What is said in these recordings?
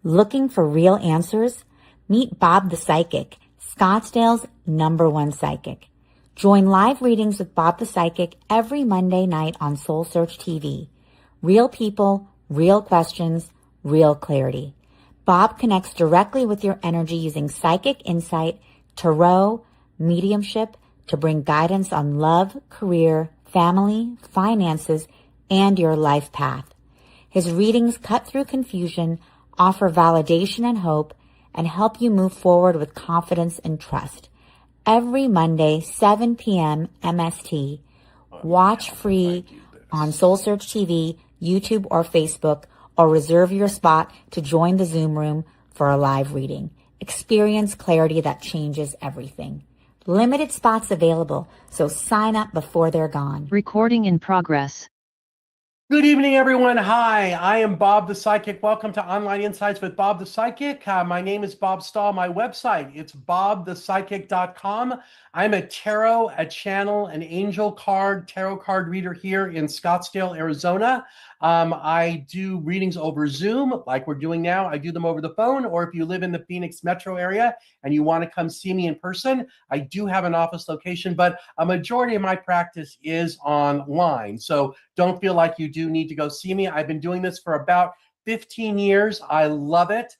Looking for real answers? Meet Bob the Psychic, Scottsdale's #1 psychic. Join live readings with Bob the Psychic every Monday night on Soul Search TV. Real people, real questions, real clarity. Bob connects directly with your energy using psychic insight, tarot, mediumship to bring guidance on love, career, family, finances, and your life path. His readings cut through confusion, offer validation and hope, and help you move forward with confidence and trust. Every Monday, 7 p.m. MST. Watch free on Soul Search TV, YouTube, or Facebook, or reserve your spot to join the Zoom room for a live reading. Experience clarity that changes everything. Limited spots available, so sign up before they're gone. Recording in progress. Good evening, everyone. Hi, I am Bob the Psychic. Welcome to Online Insights with Bob the Psychic. My name is Bob Stahl. My website, it's bobthepsychic.com. I'm a tarot, a channel, an angel card, tarot card reader here in Scottsdale, Arizona. I do readings over Zoom, like we're doing now. I do them over the phone, or if you live in the Phoenix metro area and you want to come see me in person, I do have an office location, but a majority of my practice is online. So don't feel like you do need to go see me. I've been doing this for about 15 years. I love it.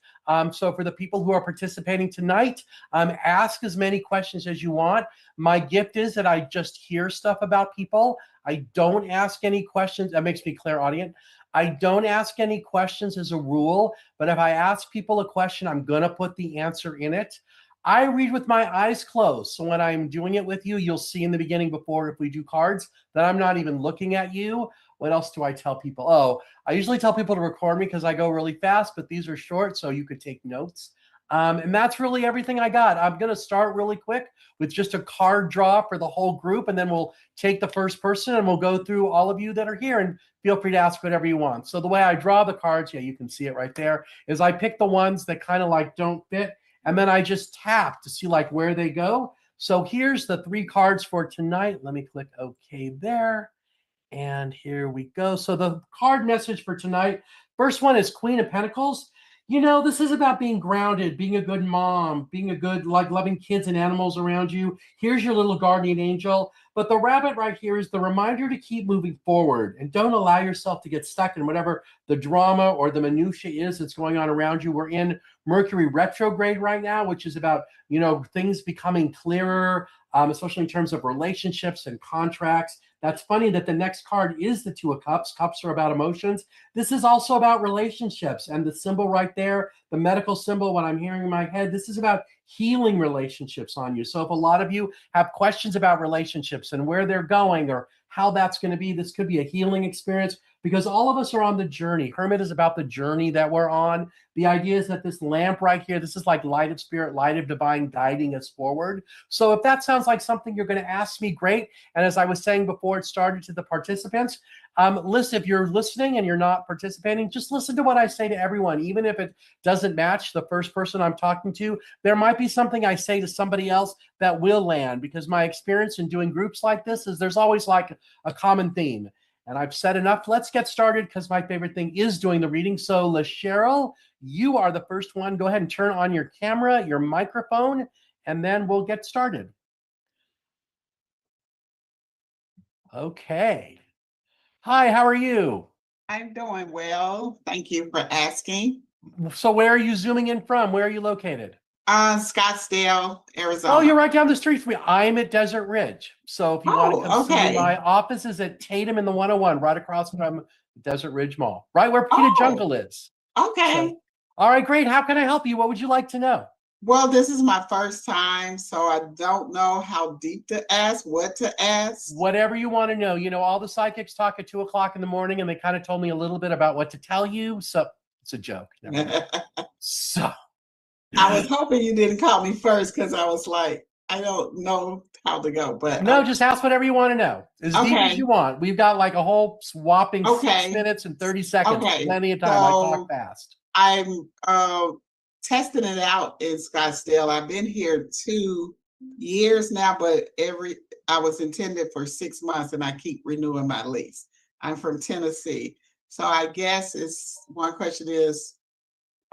So for the people who are participating tonight, ask as many questions as you want. My gift is that I just hear stuff about people. I don't ask any questions. That makes me clairaudient. I don't ask any questions as a rule, but if I ask people a question, I'm going to put the answer in it. I read with my eyes closed. So when I'm doing it with you, you'll see in the beginning before, if we do cards, that I'm not even looking at you. What else do I tell people? Oh, I usually tell people to record me because I go really fast, but these are short, so you could take notes. And that's really everything I got. I'm going to start really quick with just a card draw for the whole group, and then we'll take the first person and we'll go through all of you that are here, and feel free to ask whatever you want. So the way I draw the cards, yeah, you can see it right there, is I pick the ones that kind of like don't fit, and then I just tap to see like where they go. So here's the 3 cards for tonight. Let me click OK there. And here we go. So the card message for tonight, first one is Queen of Pentacles. You know, this is about being grounded, being a good mom, being a good, like loving kids and animals around you. Here's your little guardian angel. But the rabbit right here is the reminder to keep moving forward and don't allow yourself to get stuck in whatever the drama or the minutia is that's going on around you. We're in Mercury retrograde right now, which is about, you know, things becoming clearer, especially in terms of relationships and contracts. That's funny that the next card is the 2 of Cups. Cups are about emotions. This is also about relationships. And the symbol right there, the medical symbol, what I'm hearing in my head, this is about healing relationships on you. So if a lot of you have questions about relationships and where they're going or how that's going to be, this could be a healing experience, because all of us are on the journey. Hermit is about the journey that we're on. The idea is that this lamp right here, this is like light of spirit, light of divine guiding us forward. So if that sounds like something you're going to ask me, great. And as I was saying before it started to the participants, listen, if you're listening and you're not participating, just listen to what I say to everyone. Even if it doesn't match the first person I'm talking to, there might be something I say to somebody else that will land, because my experience in doing groups like this is there's always like a common theme. And I've said enough. Let's get started, because my favorite thing is doing the reading. So LaCheryl, you are the first one. Go ahead and turn on your camera, your microphone, and then we'll get started. Okay. Hi, how are you? I'm doing well. Thank you for asking. So where are you zooming in from? Where are you located? Scottsdale, Arizona. Oh, you're right down the street from me. I'm at Desert Ridge. So if you want to come see okay. me, my office is at Tatum in the 101, right across from Desert Ridge Mall, right where Peter Jungle is. Okay. So, all right, great. How can I help you? What would you like to know? Well, this is my first time, so I don't know how deep to ask, what to ask. Whatever you want to know. You know, all the psychics talk at 2 o'clock in the morning, and they kind of told me a little bit about what to tell you. So it's a joke. So I was hoping you didn't call me first, because I was like, I don't know how to go. But no, just ask whatever you want to know. As deep as you want. We've got like a whole whopping 6 minutes and 30 seconds. Plenty of time. I talk fast. I'm testing it out in Scottsdale. I've been here 2 years now, but I was intended for 6 months, and I keep renewing my lease. I'm from Tennessee. So I guess one question is,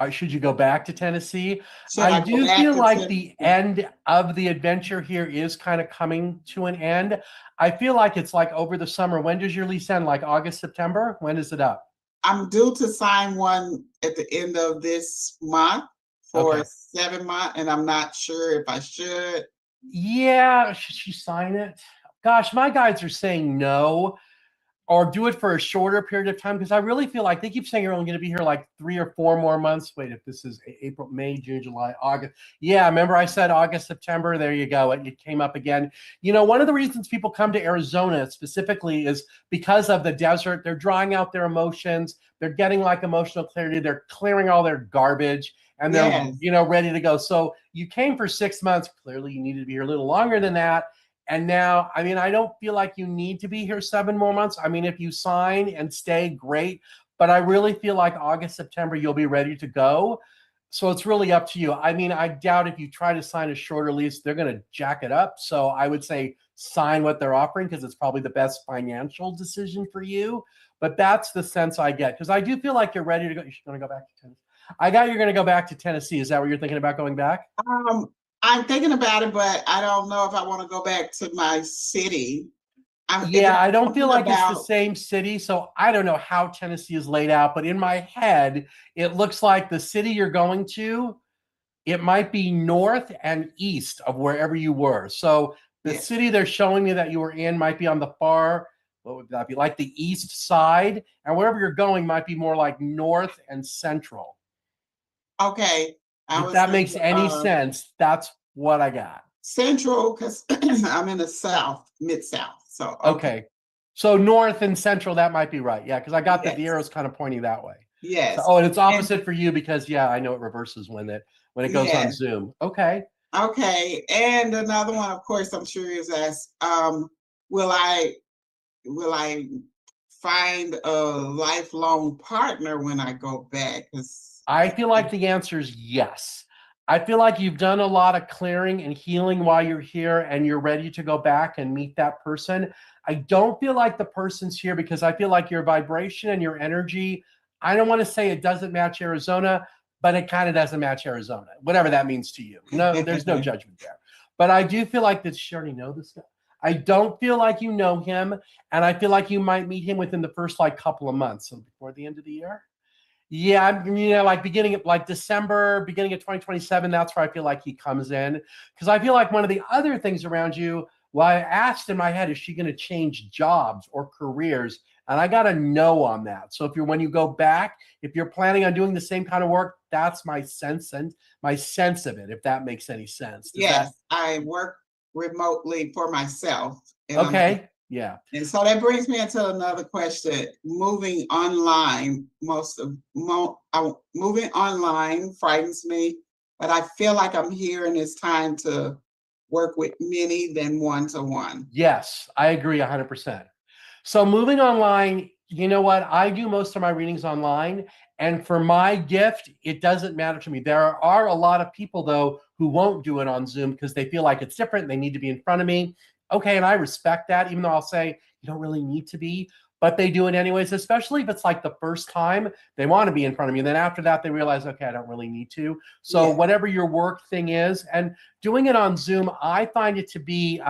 Should you go back to Tennessee? Should I I go do back feel to like the Tennessee? end of the adventure here is kind of coming to an end. I feel like it's like over the summer. When does your lease end? Like August, September? When is it up? I'm due to sign one at the end of this month for Okay. 7 months, and I'm not sure if I should. Yeah, should she sign it? Gosh, my guides are saying no, or do it for a shorter period of time, because I really feel like they keep saying you're only going to be here like 3 or 4 more months. Wait, if this is April, May, June, July, August. Yeah, remember I said August, September. There you go. It came up again. You know, one of the reasons people come to Arizona specifically is because of the desert. They're drying out their emotions. They're getting like emotional clarity. They're clearing all their garbage, and they're, Yes. you know, ready to go. So you came for 6 months. Clearly you needed to be here a little longer than that. And now, I mean, I don't feel like you need to be here 7 more months. I mean, if you sign and stay, great. But I really feel like August, September, you'll be ready to go. So it's really up to you. I mean, I doubt if you try to sign a shorter lease, they're going to jack it up. So I would say sign what they're offering, because it's probably the best financial decision for you. But that's the sense I get, because I do feel like you're ready to go. You're going to go back to Tennessee. I got you're going to go back to Tennessee. Is that what you're thinking about going back? I'm thinking about it, but I don't know if I want to go back to my city. Yeah, I don't feel like it's the about same city, so I don't know how Tennessee is laid out, but in my head, it looks like the city you're going to, it might be north and east of wherever you were. So the Yes. city they're showing me that you were in might be on the far, what would that be, like the east side, and wherever you're going might be more like north and central. Okay. I If was that makes thinking, any sense, that's what I got. central, because I'm in the south, mid-south. So Okay. So north and central, that might be right. Yeah, because I got that the Yes. arrow's kind of pointing that way. So, Yes. oh, and it's And opposite for you because, yeah, I know it reverses when it goes on yes. Zoom. Okay. Okay. And another one, of course, I'm sure is asked, will I find a lifelong partner when I go back? I feel like the answer is yes. I feel like you've done a lot of clearing and healing while you're here, and you're ready to go back and meet that person. I don't feel like the person's here because I feel like your vibration and your energy, I don't want to say it doesn't match Arizona, but it kind of doesn't match Arizona, whatever that means to you. No, there's no judgment there. But I do feel like, does she already know this guy? I don't feel like you know him, and I feel like you might meet him within the first like couple of months, so before the end of the year. Yeah, you know, like beginning of like December, beginning of 2027, that's where I feel like he comes in. Because I feel like one of the other things around you, well, I asked in my head, is she going to change jobs or careers? And I got a no on that. So when you go back, if you're planning on doing the same kind of work, that's my sense of it, if that makes any sense. Yes, I work remotely for myself. And Okay. Yeah. And so that brings me into another question. Moving online, moving online frightens me, but I feel like I'm here and it's time to work with many than one-to-one. Yes, I agree 100%. So moving online, you know what? I do most of my readings online. And for my gift, it doesn't matter to me. There are a lot of people, though, who won't do it on Zoom because they feel like it's different. They need to be in front of me. Okay, and I respect that, even though I'll say you don't really need to be, but they do it anyways, especially if it's like the first time they want to be in front of me. And then after that, they realize, okay, I don't really need to. So Yeah. whatever your work thing is, and doing it on Zoom, I find it to be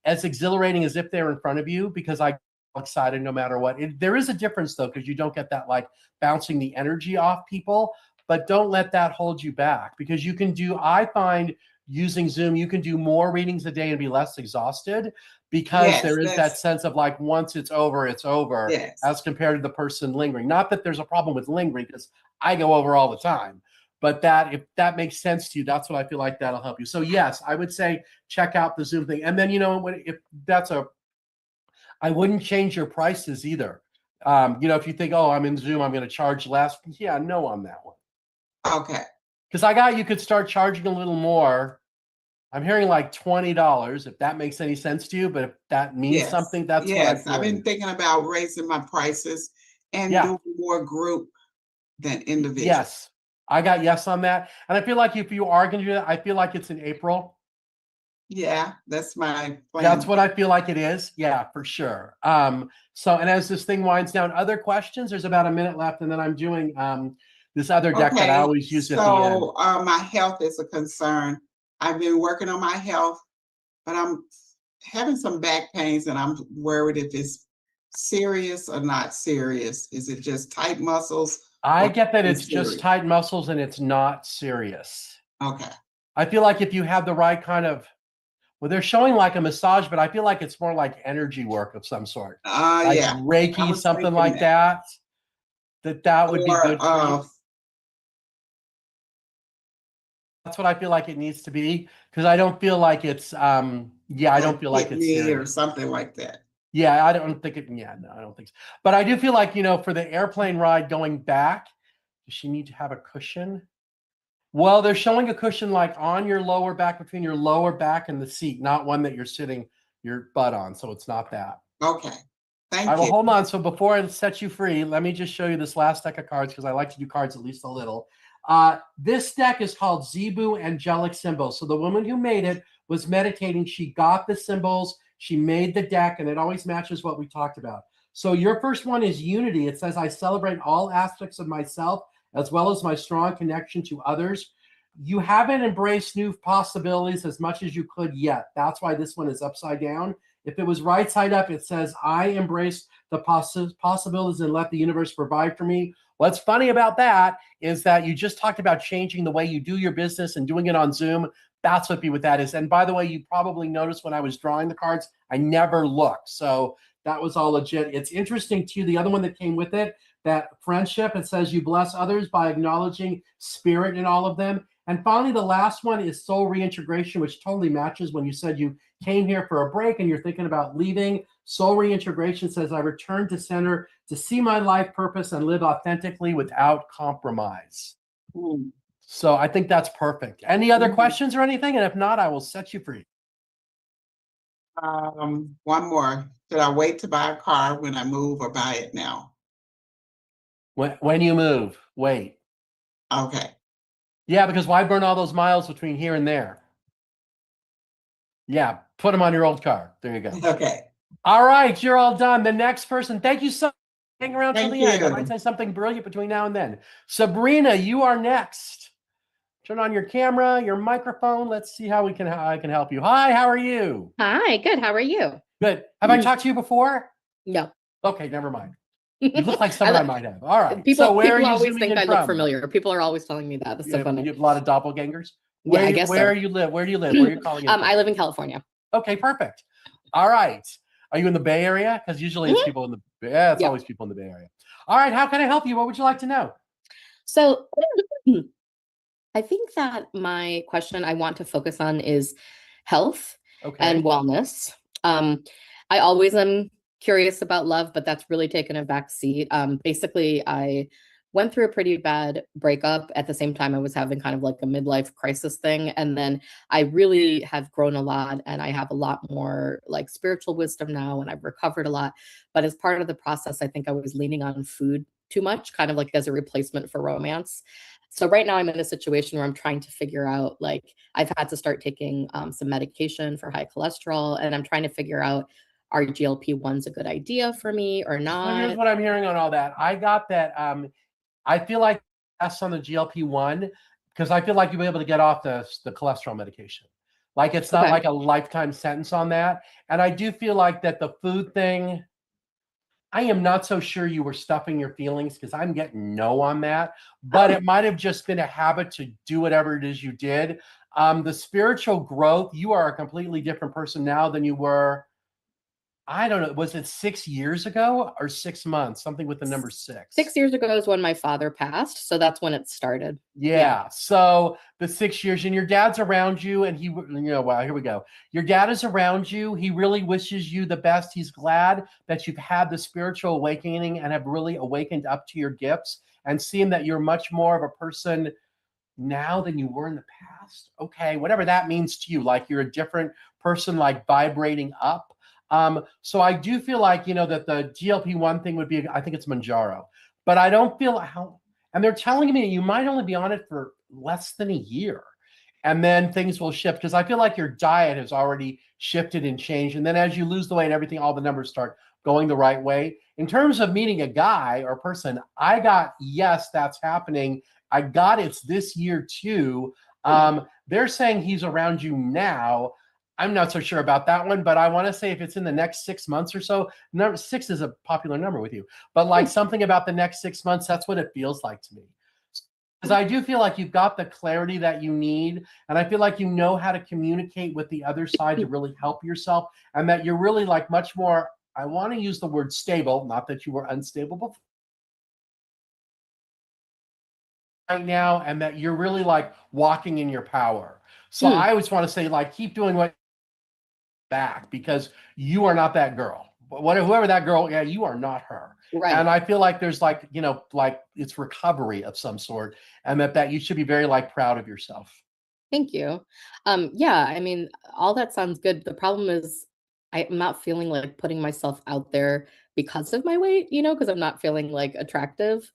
as exhilarating as if they're in front of you, because I excited no matter what. There is a difference though, because you don't get that like bouncing the energy off people, but don't let that hold you back, because you can do, I find using Zoom, you can do more readings a day and be less exhausted, because Yes, there is that sense of like, once it's over, yes. as compared to the person lingering. Not that there's a problem with lingering, because I go over all the time, but that, if that makes sense to you, that's what I feel like that'll help you. So yes, I would say check out the Zoom thing. And then, you know, if that's I wouldn't change your prices either. You know, if you think, oh, I'm in Zoom, I'm going to charge less. Yeah, no on that one. Okay. Because you could start charging a little more. I'm hearing like $20, if that makes any sense to you, but if that means something, that's what I'm I've been feeling. thinking about raising my prices and doing more group than individual. Yes, I got yes on that. And I feel like if you are going to do that, I feel like it's in April. Yeah, that's my plan. That's what I feel like it is. Yeah, for sure. So, and as this thing winds down, other questions, there's about a minute left, and then I'm doing this other deck that I always use at the end. So my health is a concern. I've been working on my health, but I'm having some back pains and I'm worried if it's serious or not serious. Is it just tight muscles? I get that it's just tight muscles and it's not serious. Okay. I feel like if you have the right kind of, well, they're showing like a massage, but I feel like it's more like energy work of some sort. Like Yeah. Reiki, something like that. That would be good for you. That's what I feel like it needs to be, because I don't feel like it's I don't feel like it's serious. Or something like that. Yeah, I don't think it. Yeah, no, I don't think so. But I do feel like, for the airplane ride going back, does she need to have a cushion? Well, they're showing a cushion like on your lower back, between your lower back and the seat, not one that you're sitting your butt on. So it's not that. Okay. Thank you. Well, hold on. So before I set you free, let me just show you this last deck of cards, because I like to do cards at least a little. This deck is called Zebu Angelic Symbols. So the woman who made it was meditating. She got the symbols. She made the deck, and it always matches what we talked about. So your first one is unity. It says, I celebrate all aspects of myself as well as my strong connection to others. You haven't embraced new possibilities as much as you could yet. That's why this one is upside down. If it was right side up, it says, I embrace the possibilities and let the universe provide for me. What's funny about that is that you just talked about changing the way you do your business and doing it on Zoom. That's what that is. And by the way, you probably noticed when I was drawing the cards, I never looked. So that was all legit. It's interesting too, the other one that came with it, that friendship, it says you bless others by acknowledging spirit in all of them. And finally, the last one is soul reintegration, which totally matches when you said you came here for a break and you're thinking about leaving. Soul reintegration says, I return to center to see my life purpose and live authentically without compromise. So I think that's perfect. Any other questions or anything? And if not, I will set you free. One more. Should I wait to buy a car when I move or buy it now? When you move, wait. Okay. Yeah, because why burn all those miles between here and there? Yeah, put them on your old car. There you go. Okay. All right, you're all done. The next person, thank you so much for hanging around till the end. I might say something brilliant between now and then. Sabrina, you are next. Turn on your camera, your microphone. Let's see how I can help you. Hi, how are you? Hi, good. How are you? Good. Have I talked to you before? No. Okay, never mind. You look like someone I might have. All right. People, so where people are you always think I look from? familiar. People are always telling me that. That's so funny. You have a lot of doppelgangers? Yeah, I guess Where you live? Where do you live? Where are you calling in from? I live in California. Okay, perfect. All right. Are you in the Bay Area? Because usually it's people in the it's always people in the Bay Area. All right. How can I help you? What would you like to know? So I think that my question I want to focus on is health and wellness. I always am curious about love, but that's really taken a back seat. Basically, I went through a pretty bad breakup. At the same time, I was having kind of like a midlife crisis thing. And then I really have grown a lot, and I have a lot more like spiritual wisdom now, and I've recovered a lot. But as part of the process, I think I was leaning on food too much, kind of like as a replacement for romance. So right now I'm in a situation where I'm trying to figure out, like, I've had to start taking some medication for high cholesterol, and I'm trying to figure out, are GLP-1s a good idea for me or not? Well, here's what I'm hearing on all that. I got that. I feel like that's on the GLP-1, because I feel like you'll be able to get off the cholesterol medication. Like, it's not like a lifetime sentence on that. And I do feel like that the food thing, I am not so sure you were stuffing your feelings, because I'm getting no on that. But it might have just been a habit to do whatever it is you did. The spiritual growth, you are a completely different person now than you were. I don't know. Was it 6 years ago or 6 months? Something with the number 6. 6 years ago is when my father passed. So that's when it started. Yeah. So the 6 years, and your dad's around you, and he, wow, here we go. Your dad is around you. He really wishes you the best. He's glad that you've had the spiritual awakening and have really awakened up to your gifts, and seeing that you're much more of a person now than you were in the past. Okay. Whatever that means to you. Like, you're a different person, like vibrating up. So I do feel like, that the GLP-1 thing would be, I think it's Manjaro, but I don't feel how, and they're telling me you might only be on it for less than a year, and then things will shift, because I feel like your diet has already shifted and changed. And then as you lose the weight, everything, all the numbers start going the right way. in terms of meeting a guy or person, I got, yes, that's happening. I got it's this year too. They're saying he's around you now. I'm not so sure about that one, but I want to say if it's in the next 6 months or so, number 6 is a popular number with you, but like something about the next 6 months, that's what it feels like to me. Because I do feel like you've got the clarity that you need, and I feel like you know how to communicate with the other side to really help yourself, and that you're really like much more, I want to use the word stable, not that you were unstable before, right now, and that you're really like walking in your power. So I always want to say, like, keep doing what back, because you are not that girl. Whoever that girl, yeah, you are not her. Right. And I feel like there's like, you know, like it's recovery of some sort, and that you should be very like proud of yourself. Thank you. Yeah, I mean, all that sounds good. The problem is I'm not feeling like putting myself out there because of my weight, you know, because I'm not feeling like attractive.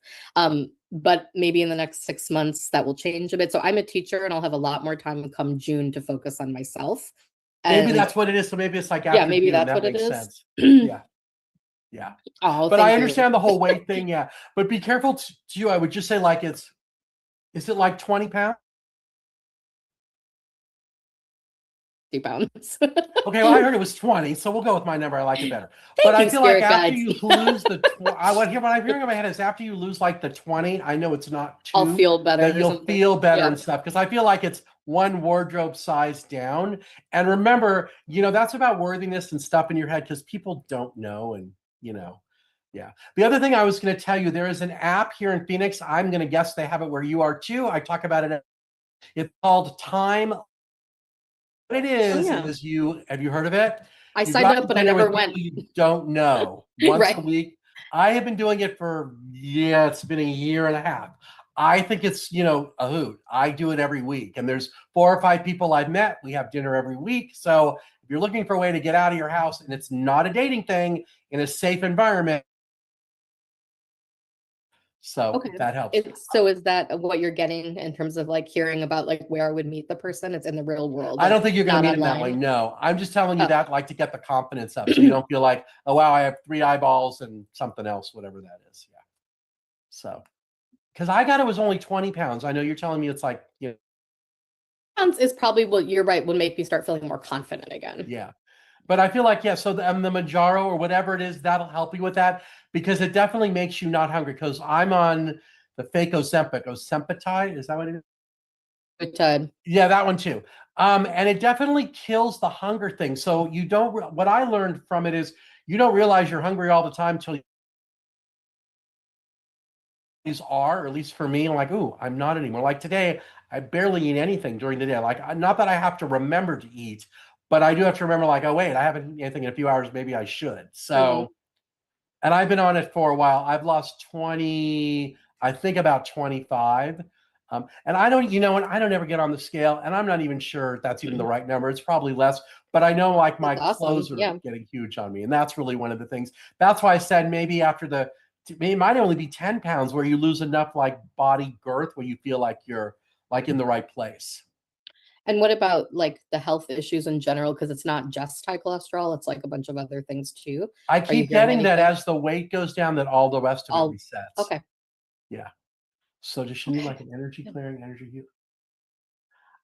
But maybe in the next 6 months that will change a bit. So I'm a teacher and I'll have a lot more time come June to focus on myself. Maybe that's what it is. So maybe it's like after maybe June, that's that what it makes is. sense. Yeah. Yeah. Oh, but I thank you. understand the whole weight thing. Yeah. But be careful to you. I would just say like is it like 20 pounds? 50 pounds. Okay, well, I heard it was 20, so we'll go with my number. I like it better. Thank I you, feel like spirit after guides. you lose the, what I'm hearing in my head is after you lose like the 20, I know it's not 2, I'll feel better. that or you'll something. feel better Yeah. and stuff. Because I feel like it's one wardrobe size down. And remember, you know, that's about worthiness and stuff in your head because people don't know. And, you know, yeah. The other thing I was going to tell you, there is an app here in Phoenix. I'm going to guess they have it where you are too. I talk about it. It's called Time. What it is, is have you heard of it? I signed up, but I never went. You don't know. Once Right. a week. I have been doing it for, it's been a year and a half. I think it's, you know, a hoot. I do it every week. And there's 4 or 5 people I've met. We have dinner every week. So if you're looking for a way to get out of your house and it's not a dating thing in a safe environment, so that helps. So is that what you're getting in terms of like hearing about like where I would meet the person? It's in the real world. I don't think you're going to meet online. him that way. No, I'm just telling you that like to get the confidence up so you don't feel like, oh, wow, I have 3 eyeballs and something else, whatever that is. Yeah. So, because I got it was only 20 pounds. I know you're telling me it's like, you know. Pounds is probably what you're right, would make me start feeling more confident again. Yeah. But I feel like, yeah, so the Manjaro or whatever it is, that'll help you with that because it definitely makes you not hungry because I'm on the fake Ozempic. Ozempatide, is that what it is? Good. Yeah, that one too. And it definitely kills the hunger thing. So you don't, what I learned from it is you don't realize you're hungry all the time until you are, or at least for me, I'm like, ooh, I'm not anymore. Like today, I barely eat anything during the day. Like, not that I have to remember to eat, but I do have to remember, like, oh, wait, I haven't eaten anything in a few hours. Maybe I should. So, and I've been on it for a while. I've lost 20, I think about 25. And I don't, you know, and I don't ever get on the scale, and I'm not even sure that's even the right number. It's probably less, but I know like my clothes are getting huge on me. And that's really one of the things. That's why I said maybe after it might only be 10 pounds where you lose enough like body girth where you feel like you're like in the right place. And what about like the health issues in general? Because it's not just high cholesterol, it's like a bunch of other things too. I keep getting that as the weight goes down, that all the rest of it resets. Okay. Yeah. So does she need like an energy clearing, energy healer?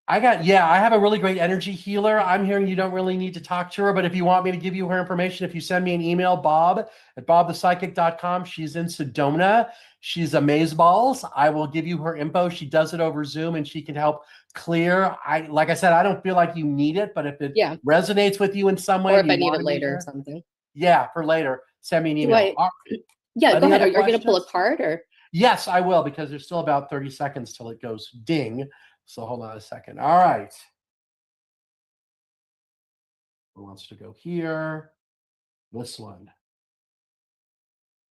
I have a really great energy healer. I'm hearing you don't really need to talk to her, but if you want me to give you her information, if you send me an email, bob@bobthepsychic.com. She's in Sedona. She's amazeballs. I will give you her info. She does it over Zoom and she can help clear. Like I said, I don't feel like you need it, but if it resonates with you in some way, or if I need it later or something. Yeah, for later, send me an email. Yeah, go ahead. Are you going to pull a card or? Yes, I will, because there's still about 30 seconds till it goes ding. So hold on a second. All right. Who wants to go here? This one.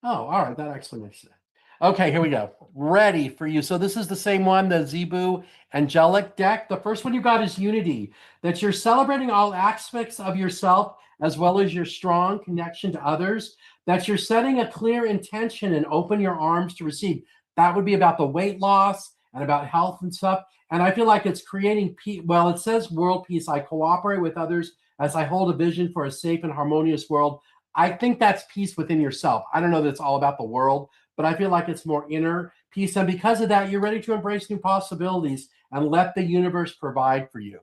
Oh, all right. That actually makes sense. Okay, here we go. Ready for you. So this is the same one, the Zebu Angelic deck. The first one you got is Unity, that you're celebrating all aspects of yourself as well as your strong connection to others, that you're setting a clear intention and open your arms to receive. That would be about the weight loss and about health and stuff. And I feel like it's creating peace. Well, it says world peace. I cooperate with others as I hold a vision for a safe and harmonious world. I think that's peace within yourself. I don't know that it's all about the world, but I feel like it's more inner peace. And because of that, you're ready to embrace new possibilities and let the universe provide for you.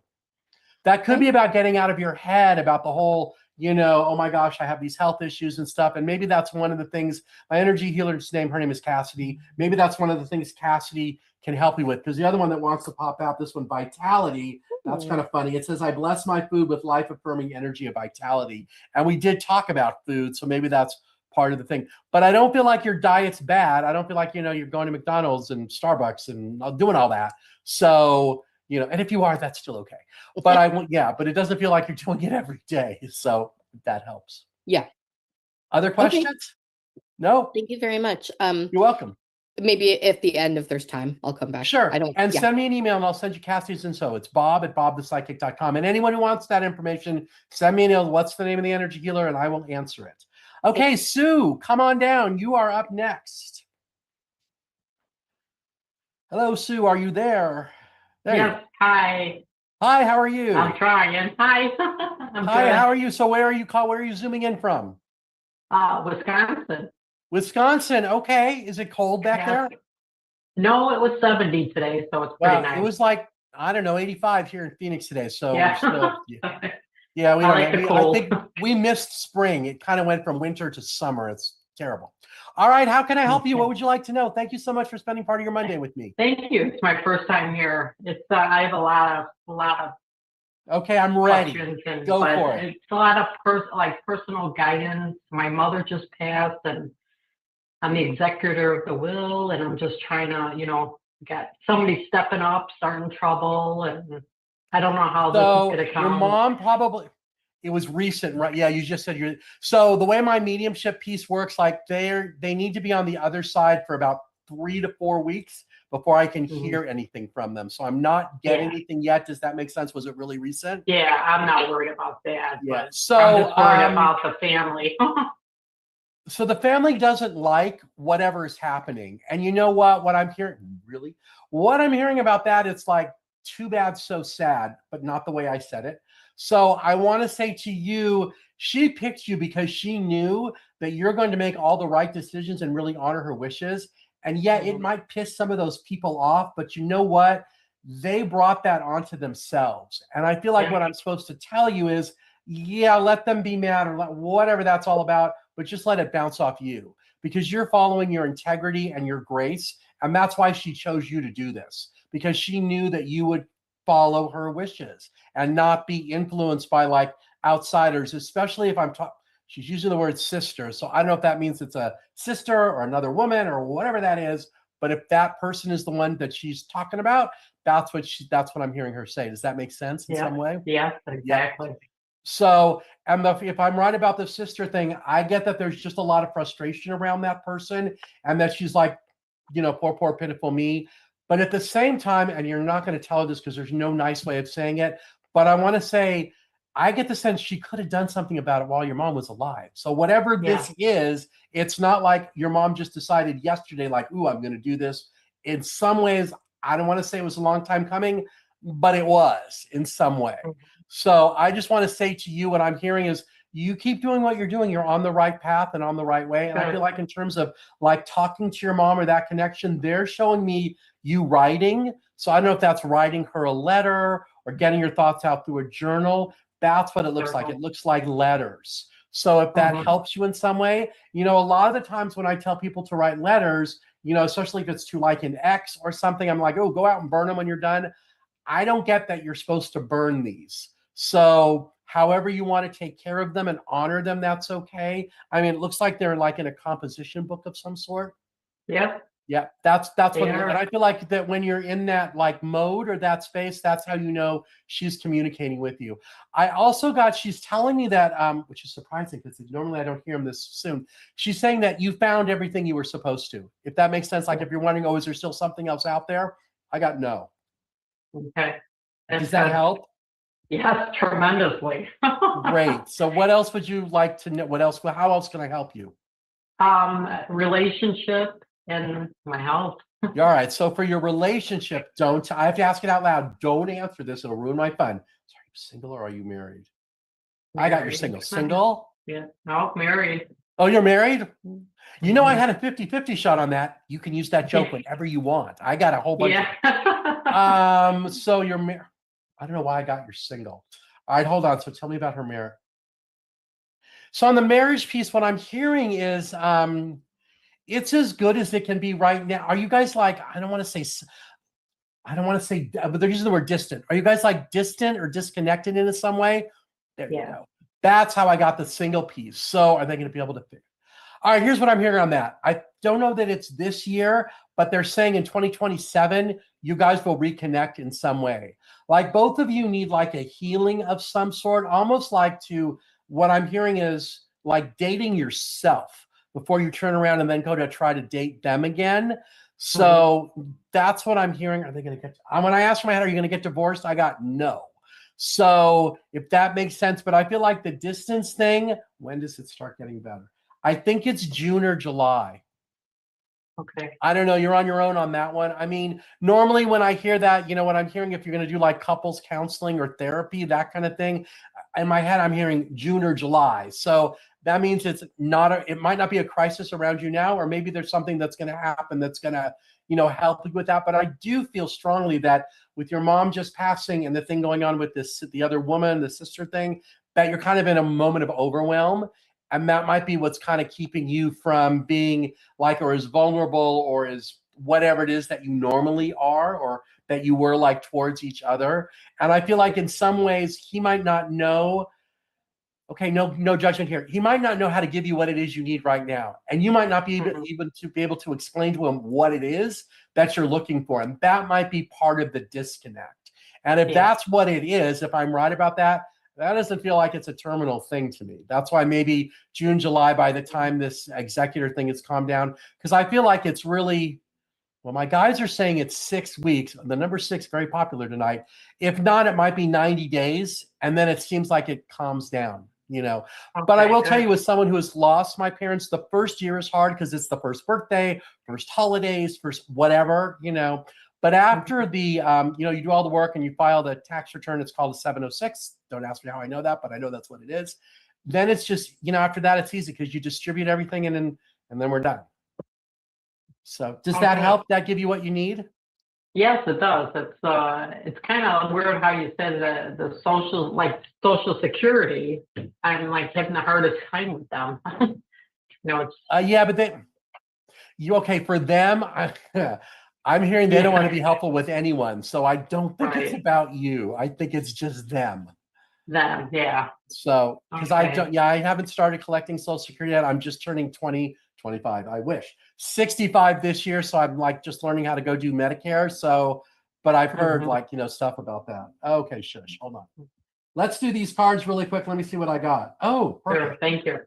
That could be about getting out of your head about the whole, oh my gosh, I have these health issues and stuff. And maybe that's one of the things, my energy healer's name, her name is Cassidy. Maybe that's one of the things Cassidy can help you with. Because the other one that wants to pop out, this one, vitality, that's kind of funny. It says, I bless my food with life-affirming energy of vitality. And we did talk about food, so maybe that's part of the thing. But I don't feel like your diet's bad. I don't feel like, you're going to McDonald's and Starbucks and doing all that. So, and if you are, that's still okay. But but it doesn't feel like you're doing it every day. So that helps. Yeah. Other questions? Okay. No? Thank you very much. You're welcome. Maybe at the end, if there's time, I'll come back. Sure. Send me an email and I'll send you Cassie's info. It's bob@bobthepsychic.com. And anyone who wants that information, send me an email. What's the name of the energy healer? And I will answer it. Okay, Sue, come on down. You are up next. Hello, Sue. Are you there? Yes. Hi. Hi. How are you? I'm trying. Hi. Hi. Good. How are you? So where are you zooming in from? Wisconsin. Wisconsin. Okay. Is it cold back there? No, it was 70 today, so it's pretty nice. It was like, I don't know, 85 here in Phoenix today. So yeah. Yeah, I think we missed spring. It kind of went from winter to summer. It's terrible. All right, how can I help you? What would you like to know? Thank you so much for spending part of your Monday with me. Thank you. It's my first time here. It's I have a lot of. Okay, I'm ready. Go for it. It's a lot of personal guidance. My mother just passed, and I'm the executor of the will, and I'm just trying to, get somebody stepping up, starting trouble, and I don't know how this is going to come. Your mom probably. It was recent, right? Yeah, you just said so the way my mediumship piece works, like they need to be on the other side for about 3 to 4 weeks before I can hear anything from them. So I'm not getting anything yet. Does that make sense? Was it really recent? Yeah, I'm not worried about that. Yeah. But so I'm just worried about the family. So the family doesn't like whatever is happening. And you know what I'm hearing, what I'm hearing about that, it's like, too bad, so sad, but not the way I said it. So I want to say to you, she picked you because she knew that you're going to make all the right decisions and really honor her wishes. And yet it might piss some of those people off, but you know what? They brought that onto themselves. And I feel like what I'm supposed to tell you is, let them be mad or whatever that's all about, but just let it bounce off you because you're following your integrity and your grace. And that's why she chose you to do this, because she knew that you would follow her wishes and not be influenced by like outsiders, especially if she's using the word sister. So I don't know if that means it's a sister or another woman or whatever that is. But if that person is the one that she's talking about, that's what I'm hearing her say. Does that make sense in some way? Yes, exactly. Yeah. So, and if I'm right about the sister thing, I get that there's just a lot of frustration around that person and that she's like, poor, pitiful me. But at the same time, and you're not going to tell her this because there's no nice way of saying it, but I want to say, I get the sense she could have done something about it while your mom was alive. So whatever this is, it's not like your mom just decided yesterday, like, ooh, I'm going to do this. In some ways, I don't want to say it was a long time coming, but it was in some way. So I just want to say to you, what I'm hearing is you keep doing what you're doing. You're on the right path and on the right way. And I feel like in terms of like talking to your mom or that connection, they're showing me you writing. So I don't know if that's writing her a letter or getting your thoughts out through a journal. That's what it looks like. It looks like letters. So if that helps you in some way, a lot of the times when I tell people to write letters, especially if it's to like an ex or something, I'm like, oh, go out and burn them when you're done. I don't get that you're supposed to burn these. So however you want to take care of them and honor them, that's okay. I mean, it looks like they're like in a composition book of some sort. Yeah. Yeah, that's what, and I feel like that when you're in that like mode or that space, that's how you know she's communicating with you. I also she's telling me that, which is surprising because normally I don't hear him this soon. She's saying that you found everything you were supposed to. If that makes sense, like if you're wondering, is there still something else out there? I got no. Okay. Does that help? Yes, tremendously. Great. So what else would you like to know? How else can I help you? Relationship and my health. All right. So for your relationship, I have to ask it out loud. Don't answer this. It'll ruin my fun. So are you single or are you married? I got your single. Single? Yeah. No, married. Oh, you're married? You know, I had a 50-50 shot on that. You can use that joke whenever you want. I got a whole bunch of so you're married. I don't know why I got you're single. All right, hold on. So tell me about her marriage. So on the marriage piece, what I'm hearing is it's as good as it can be right now. Are you guys like, I don't want to say, but they're using the word distant. Are you guys like distant or disconnected in some way? There you go. That's how I got the single piece. So are they going to be able to figure? All right, here's what I'm hearing on that. I don't know that it's this year, but they're saying in 2027, you guys will reconnect in some way. Like both of you need like a healing of some sort, almost like what I'm hearing is like dating yourself before you turn around and then go to try to date them again. So that's what I'm hearing. Are they going to get, when I asked my head, are you going to get divorced? I got no. So if that makes sense, but I feel like the distance thing, when does it start getting better? I think it's June or July. Okay. I don't know. You're on your own on that one. I mean, normally when I hear that, you know what I'm hearing, if you're going to do like couples counseling or therapy, that kind of thing, in my head, I'm hearing June or July. So that means it might not be a crisis around you now, or maybe there's something that's going to happen that's going to, help you with that. But I do feel strongly that with your mom just passing and the thing going on with the other woman, the sister thing, that you're kind of in a moment of overwhelm. And that might be what's kind of keeping you from being like, or as vulnerable or as whatever it is that you normally are, or that you were like towards each other. And I feel like in some ways he might not know, okay, no judgment here. He might not know how to give you what it is you need right now. And you might not be even to be able to explain to him what it is that you're looking for. And that might be part of the disconnect. And if that's what it is, if I'm right about that, that doesn't feel like it's a terminal thing to me. That's why maybe June, July, by the time this executor thing has calmed down, because I feel like it's really, well, my guys are saying it's 6 weeks. The number 6, very popular tonight. If not, it might be 90 days. And then it seems like it calms down, Okay, but I will tell you, as someone who has lost my parents, the first year is hard because it's the first birthday, first holidays, first whatever, But after the, you do all the work and you file the tax return, it's called a 706. Don't ask me how I know that, but I know that's what it is. Then it's just, after that, it's easy because you distribute everything and then we're done. So does that help? That give you what you need? Yes, it does. It's kind of weird how you said the social security. I'm like having the hardest time with them. It's yeah, but okay for them. I'm hearing they don't want to be helpful with anyone, so I don't think it's about you. I think it's just them. Them, yeah. So, because I haven't started collecting Social Security yet. I'm just turning 25. I wish 65 this year, so I'm like just learning how to go do Medicare. So, but I've heard stuff about that. Okay, shush. Hold on. Let's do these cards really quick. Let me see what I got. Oh, perfect. Sure, thank you.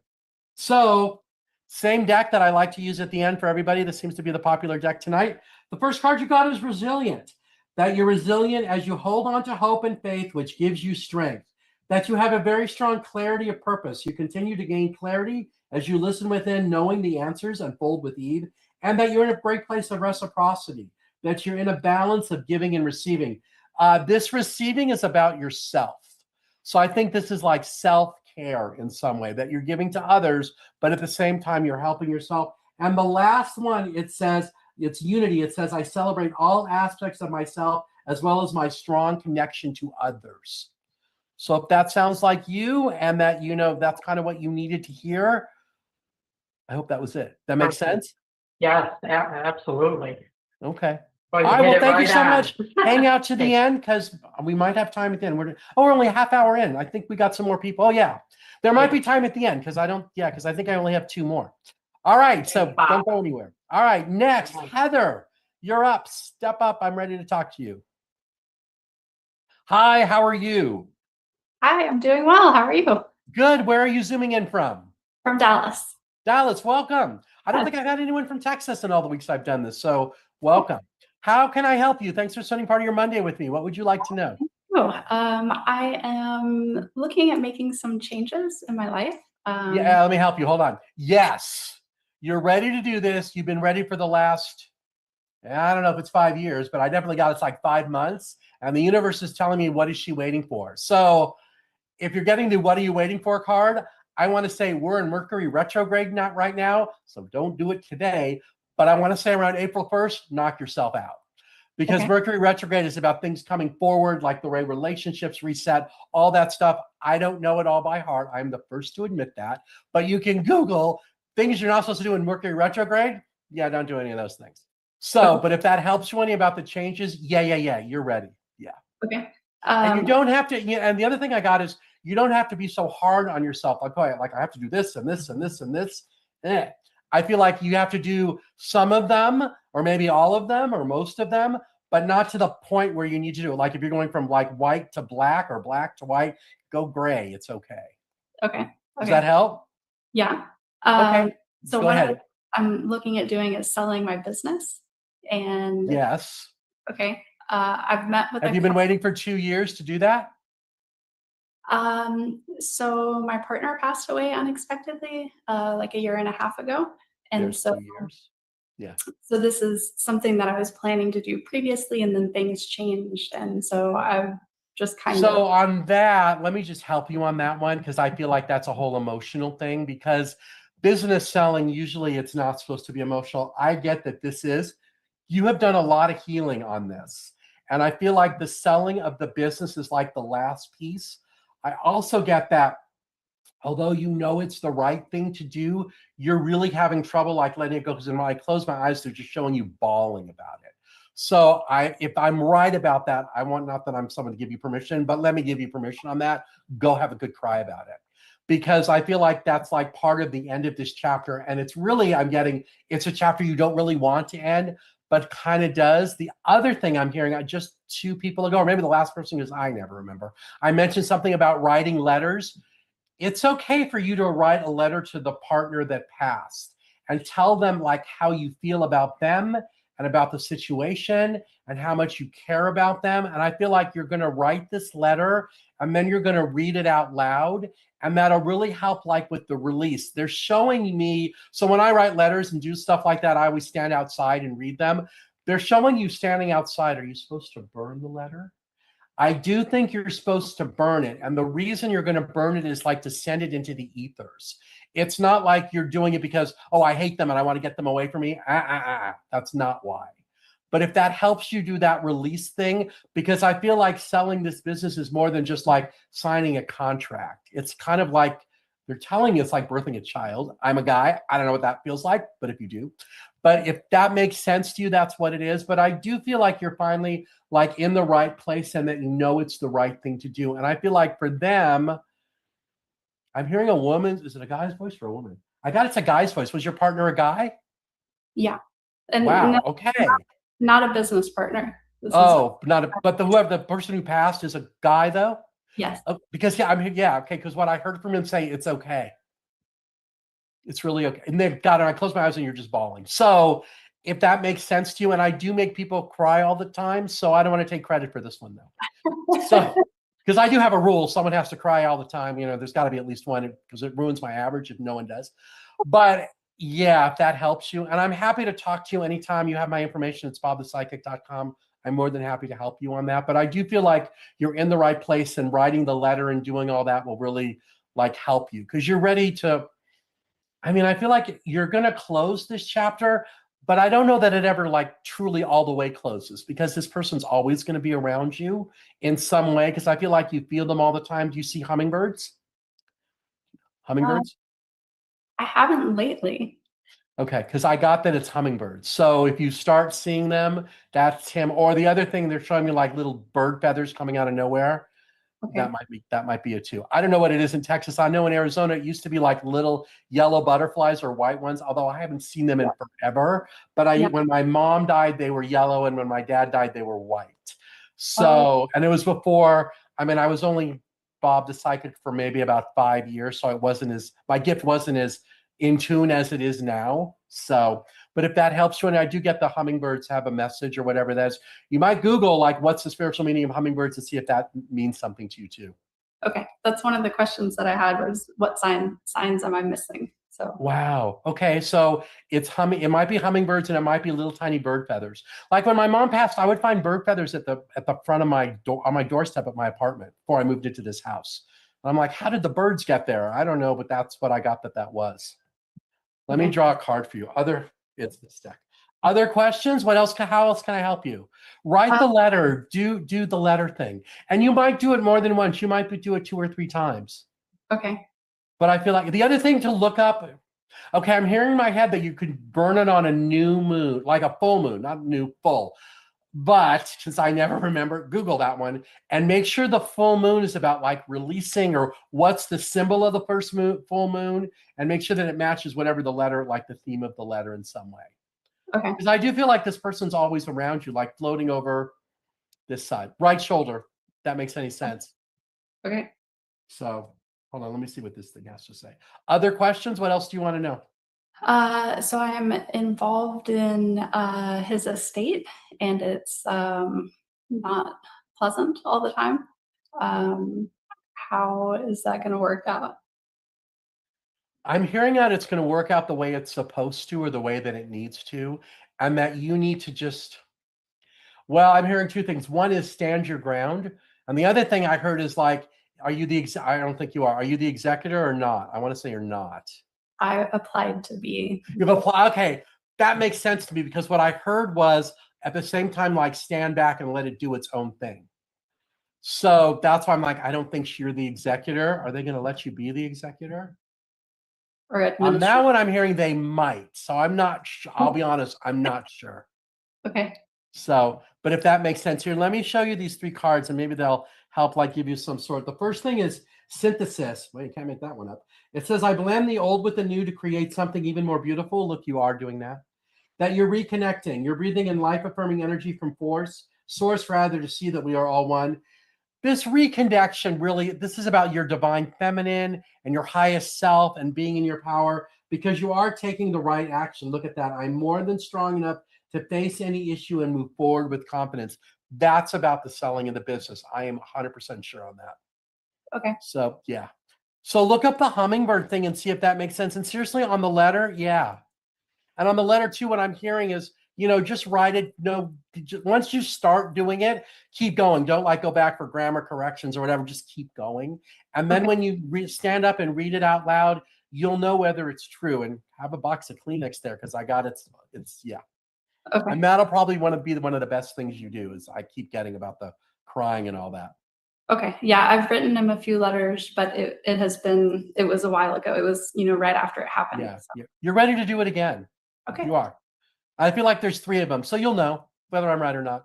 So, same deck that I like to use at the end for everybody. This seems to be the popular deck tonight. The first card you got is resilient. That you're resilient as you hold on to hope and faith, which gives you strength. That you have a very strong clarity of purpose. You continue to gain clarity as you listen within, knowing the answers unfold with ease. And that you're in a great place of reciprocity. That you're in a balance of giving and receiving. This receiving is about yourself. So I think this is like self-care in some way, that you're giving to others, but at the same time, you're helping yourself. And the last one, it says, it's unity. It says, I celebrate all aspects of myself as well as my strong connection to others. So if that sounds like you and that, that's kind of what you needed to hear, I hope that was it. That makes sense? Yes, absolutely. Okay. All right, well, thank you so much. Hang out to the end because we might have time at the end. We're only a half hour in. I think we got some more people. Oh, yeah. There might be time at the end because I think I only have 2 more. All right, so don't go anywhere. All right, next, Heather, you're up. Step up. I'm ready to talk to you. Hi, how are you? Hi, I'm doing well. How are you? Good. Where are you zooming in from? From Dallas. Dallas, welcome. I don't think I've had anyone from Texas in all the weeks I've done this, so welcome. How can I help you? Thanks for spending part of your Monday with me. What would you like to know? I am looking at making some changes in my life. Yeah, let me help you. Hold on. Yes, you're ready to do this. You've been ready for the last, I don't know if it's 5 years, but I definitely got it's like 5 months. And the universe is telling me, what is she waiting for? So if you're getting the what are you waiting for card, I want to say we're in Mercury retrograde not right now, so don't do it today. But I want to say around April 1st, knock yourself out. Because Okay. Mercury retrograde is about things coming forward, like the way relationships reset, all that stuff. I don't know it all by heart. I'm the first to admit that. But you can Google things you're not supposed to do in Mercury retrograde. Yeah, don't do any of those things. So, but if that helps you any about the changes, yeah, you're ready. Yeah. Okay. And you don't have to, and the other thing I got is you don't have to be so hard on yourself. Like, oh, like I have to do this and this and this and this. I feel like you have to do some of them, or maybe all of them, or most of them, but not to the point where you need to do it. Like if you're going from like white to black or black to white, go gray. It's okay. Okay. Does that help? Yeah. Okay. So go what ahead. I'm looking at doing is selling my business. And Yes. okay. I've met with Have you been waiting for 2 years to do that? So my partner passed away unexpectedly, like a year and a half ago. And There's so 2 years. Yeah. So this is something that I was planning to do previously, and then things changed. And so I've just So on that, let me just help you on that one, because I feel like that's a whole emotional thing, because business selling, usually it's not supposed to be emotional. I get that this is. You have done a lot of healing on this. And I feel like the selling of the business is like the last piece. I also get that although you know it's the right thing to do, you're really having trouble like letting it go, because when I close my eyes, they're just showing you bawling about it. So if I'm right about that, I want, not that I'm someone to give you permission, but let me give you permission on that. Go have a good cry about it. Because I feel like that's like part of the end of this chapter. And it's really, it's a chapter you don't really want to end, but kind of does. The other thing I'm hearing, just 2 people ago, or maybe the last person, because I never remember, I mentioned something about writing letters. It's okay for you to write a letter to the partner that passed and tell them like how you feel about them and about the situation and how much you care about them. And I feel like you're going to write this letter and then you're going to read it out loud. And that'll really help like with the release. They're showing me, so when I write letters and do stuff like that, I always stand outside and read them. They're showing you standing outside. Are you supposed to burn the letter? I do think you're supposed to burn it. And the reason you're going to burn it is like to send it into the ethers. It's not like you're doing it because, oh, I hate them and I want to get them away from me. That's not why. But if that helps you do that release thing, because I feel like selling this business is more than just like signing a contract. It's kind of like they're telling you it's like birthing a child. I'm a guy. I don't know what that feels like, but if you do. But if that makes sense to you, that's what it is. But I do feel like you're finally like in the right place and that you know it's the right thing to do. And I feel like for them, I'm hearing a woman. Is it a guy's voice or a woman? I got it's a guy's voice. Was your partner a guy? Yeah. And wow. Okay. Not a business partner. But the person who passed is a guy though? Yes. Because okay. Because what I heard from him say, it's okay. It's really okay. And then I close my eyes and you're just bawling. So if that makes sense to you, and I do make people cry all the time, so I don't want to take credit for this one though. So because I do have a rule, someone has to cry all the time. There's got to be at least one, because it ruins my average if no one does. But yeah, if that helps you. And I'm happy to talk to you anytime. You have my information. It's bobthepsychic.com. I'm more than happy to help you on that. But I do feel like you're in the right place, and writing the letter and doing all that will really like help you, because you're ready to, I feel like you're going to close this chapter, but I don't know that it ever like truly all the way closes, because this person's always going to be around you in some way. Because I feel like you feel them all the time. Do you see hummingbirds? Hummingbirds? I haven't lately. Okay, because I got that it's hummingbirds. So if you start seeing them, that's him. Or the other thing, they're showing me like little bird feathers coming out of nowhere. Okay. That might be it too. I don't know what it is in Texas. I know in Arizona it used to be like little yellow butterflies or white ones, although I haven't seen them in forever. But when my mom died, they were yellow, and when my dad died, they were white. So, and it was before. I was only Bob the Psychic for maybe about 5 years, so my gift wasn't as in tune as it is now. So, but if that helps you, and I do get the hummingbirds have a message or whatever that is, you might Google like what's the spiritual meaning of hummingbirds and see if that means something to you too. Okay, that's one of the questions that I had, was what signs am I missing? So wow. Okay, so it might be hummingbirds, and it might be little tiny bird feathers. Like when my mom passed, I would find bird feathers at the front of my door, on my doorstep at my apartment before I moved into this house. I'm like, how did the birds get there? I don't know, but that's what I got that was. Let me draw a card for you. It's this deck. Other questions? How else can I help you? Write the letter, do the letter thing. And you might do it more than once. You might do it 2 or 3 times. Okay. But I feel like the other thing to look up, okay, I'm hearing in my head that you could burn it on a new moon, like a full moon, not new, full. But since I never remember, Google that one and make sure the full moon is about like releasing or what's the symbol of the first full moon, and make sure that it matches whatever the letter, like the theme of the letter in some way. Okay. Because I do feel like this person's always around you, like floating over this side, right shoulder. If that makes any sense. Okay. So hold on, let me see what this thing has to say. Other questions? What else do you want to know? So I'm involved in his estate, and it's not pleasant all the time. How is that going to work out? I'm hearing that it's going to work out the way it's supposed to, or the way that it needs to, and that you need to just, well, I'm hearing 2 things. One is stand your ground, and the other thing I heard is like, are you I don't think you are. Are you the executor or not? I want to say you're not. I applied to be. You've applied. Okay, that makes sense to me, because what I heard was at the same time, like, stand back and let it do its own thing. So that's why I'm like, I don't think you're the executor. Are they going to let you be the executor? Or On that one, I'm hearing they might. So I'm not sure. I'll be honest, I'm not sure. Okay. So, but if that makes sense here, let me show you these 3 cards and maybe they'll help, like, give you some sort. The first thing is synthesis. Well, you can't make that one up. It says, I blend the old with the new to create something even more beautiful. Look, you are doing that. That you're reconnecting. You're breathing in life-affirming energy from source, rather, to see that we are all one. This reconnection, really, this is about your divine feminine and your highest self and being in your power, because you are taking the right action. Look at that. I'm more than strong enough to face any issue and move forward with confidence. That's about the selling of the business. I am 100% sure on that. Okay. So, yeah. So look up the hummingbird thing and see if that makes sense. And seriously, on the letter, yeah. And on the letter too, what I'm hearing is, just write it. Once you start doing it, keep going. Don't like go back for grammar corrections or whatever. Just keep going. And then when you stand up and read it out loud, you'll know whether it's true. And have a box of Kleenex there, because I got it. It's yeah. Okay. And that'll probably be one of the best things you do, is I keep getting about the crying and all that. Okay. Yeah, I've written him a few letters, but it was a while ago. It was, right after it happened. Yeah. So. You're ready to do it again. Okay. You are. I feel like there's 3 of them, so you'll know whether I'm right or not.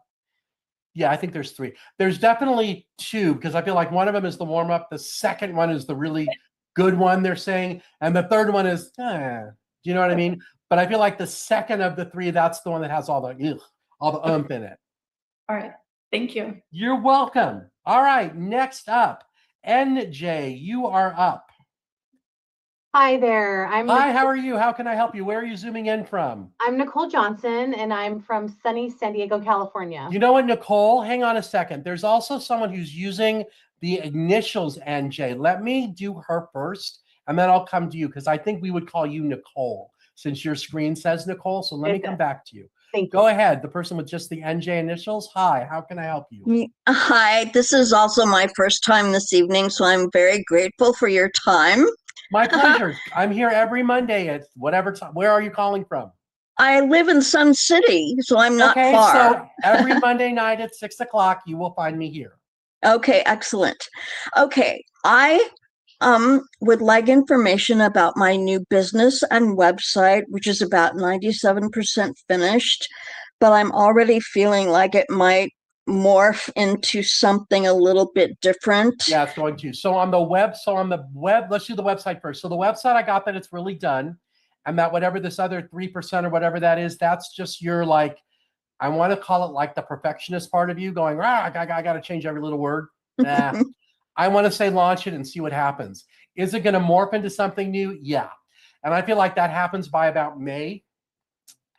Yeah, I think there's 3. There's definitely 2, because I feel like one of them is the warm up. The second one is the really good one, they're saying, and the third one is, do you know what I mean? But I feel like the second of the 3, that's the one that has all the in it. All right. Thank you. You're welcome. All right. Next up, NJ, you are up. Hi there. Hi, how are you? How can I help you? Where are you zooming in from? I'm Nicole Johnson, and I'm from sunny San Diego, California. You know what, Nicole? Hang on a second. There's also someone who's using the initials NJ. Let me do her first, and then I'll come to you, because I think we would call you Nicole, since your screen says Nicole. So let me come back to you. Thank you. Go ahead. The person with just the NJ initials. Hi, how can I help you? Hi, this is also my first time this evening, so I'm very grateful for your time. My pleasure. I'm here every Monday at whatever time. Where are you calling from? I live in Sun City, so I'm not far. So every Monday night at 6 o'clock, you will find me here. Okay, excellent. Okay, I would like information about my new business and website, which is about 97% finished, but I'm already feeling like it might morph into something a little bit different. Yeah, it's going to. So on the web, let's do the website first. So the website, I got that it's really done, and that whatever this other 3% or whatever that is, that's just your, like, I want to call it like the perfectionist part of you going, I got to change every little word. Nah. I want to say launch it and see what happens. Is it going to morph into something new? Yeah. And I feel like that happens by about May.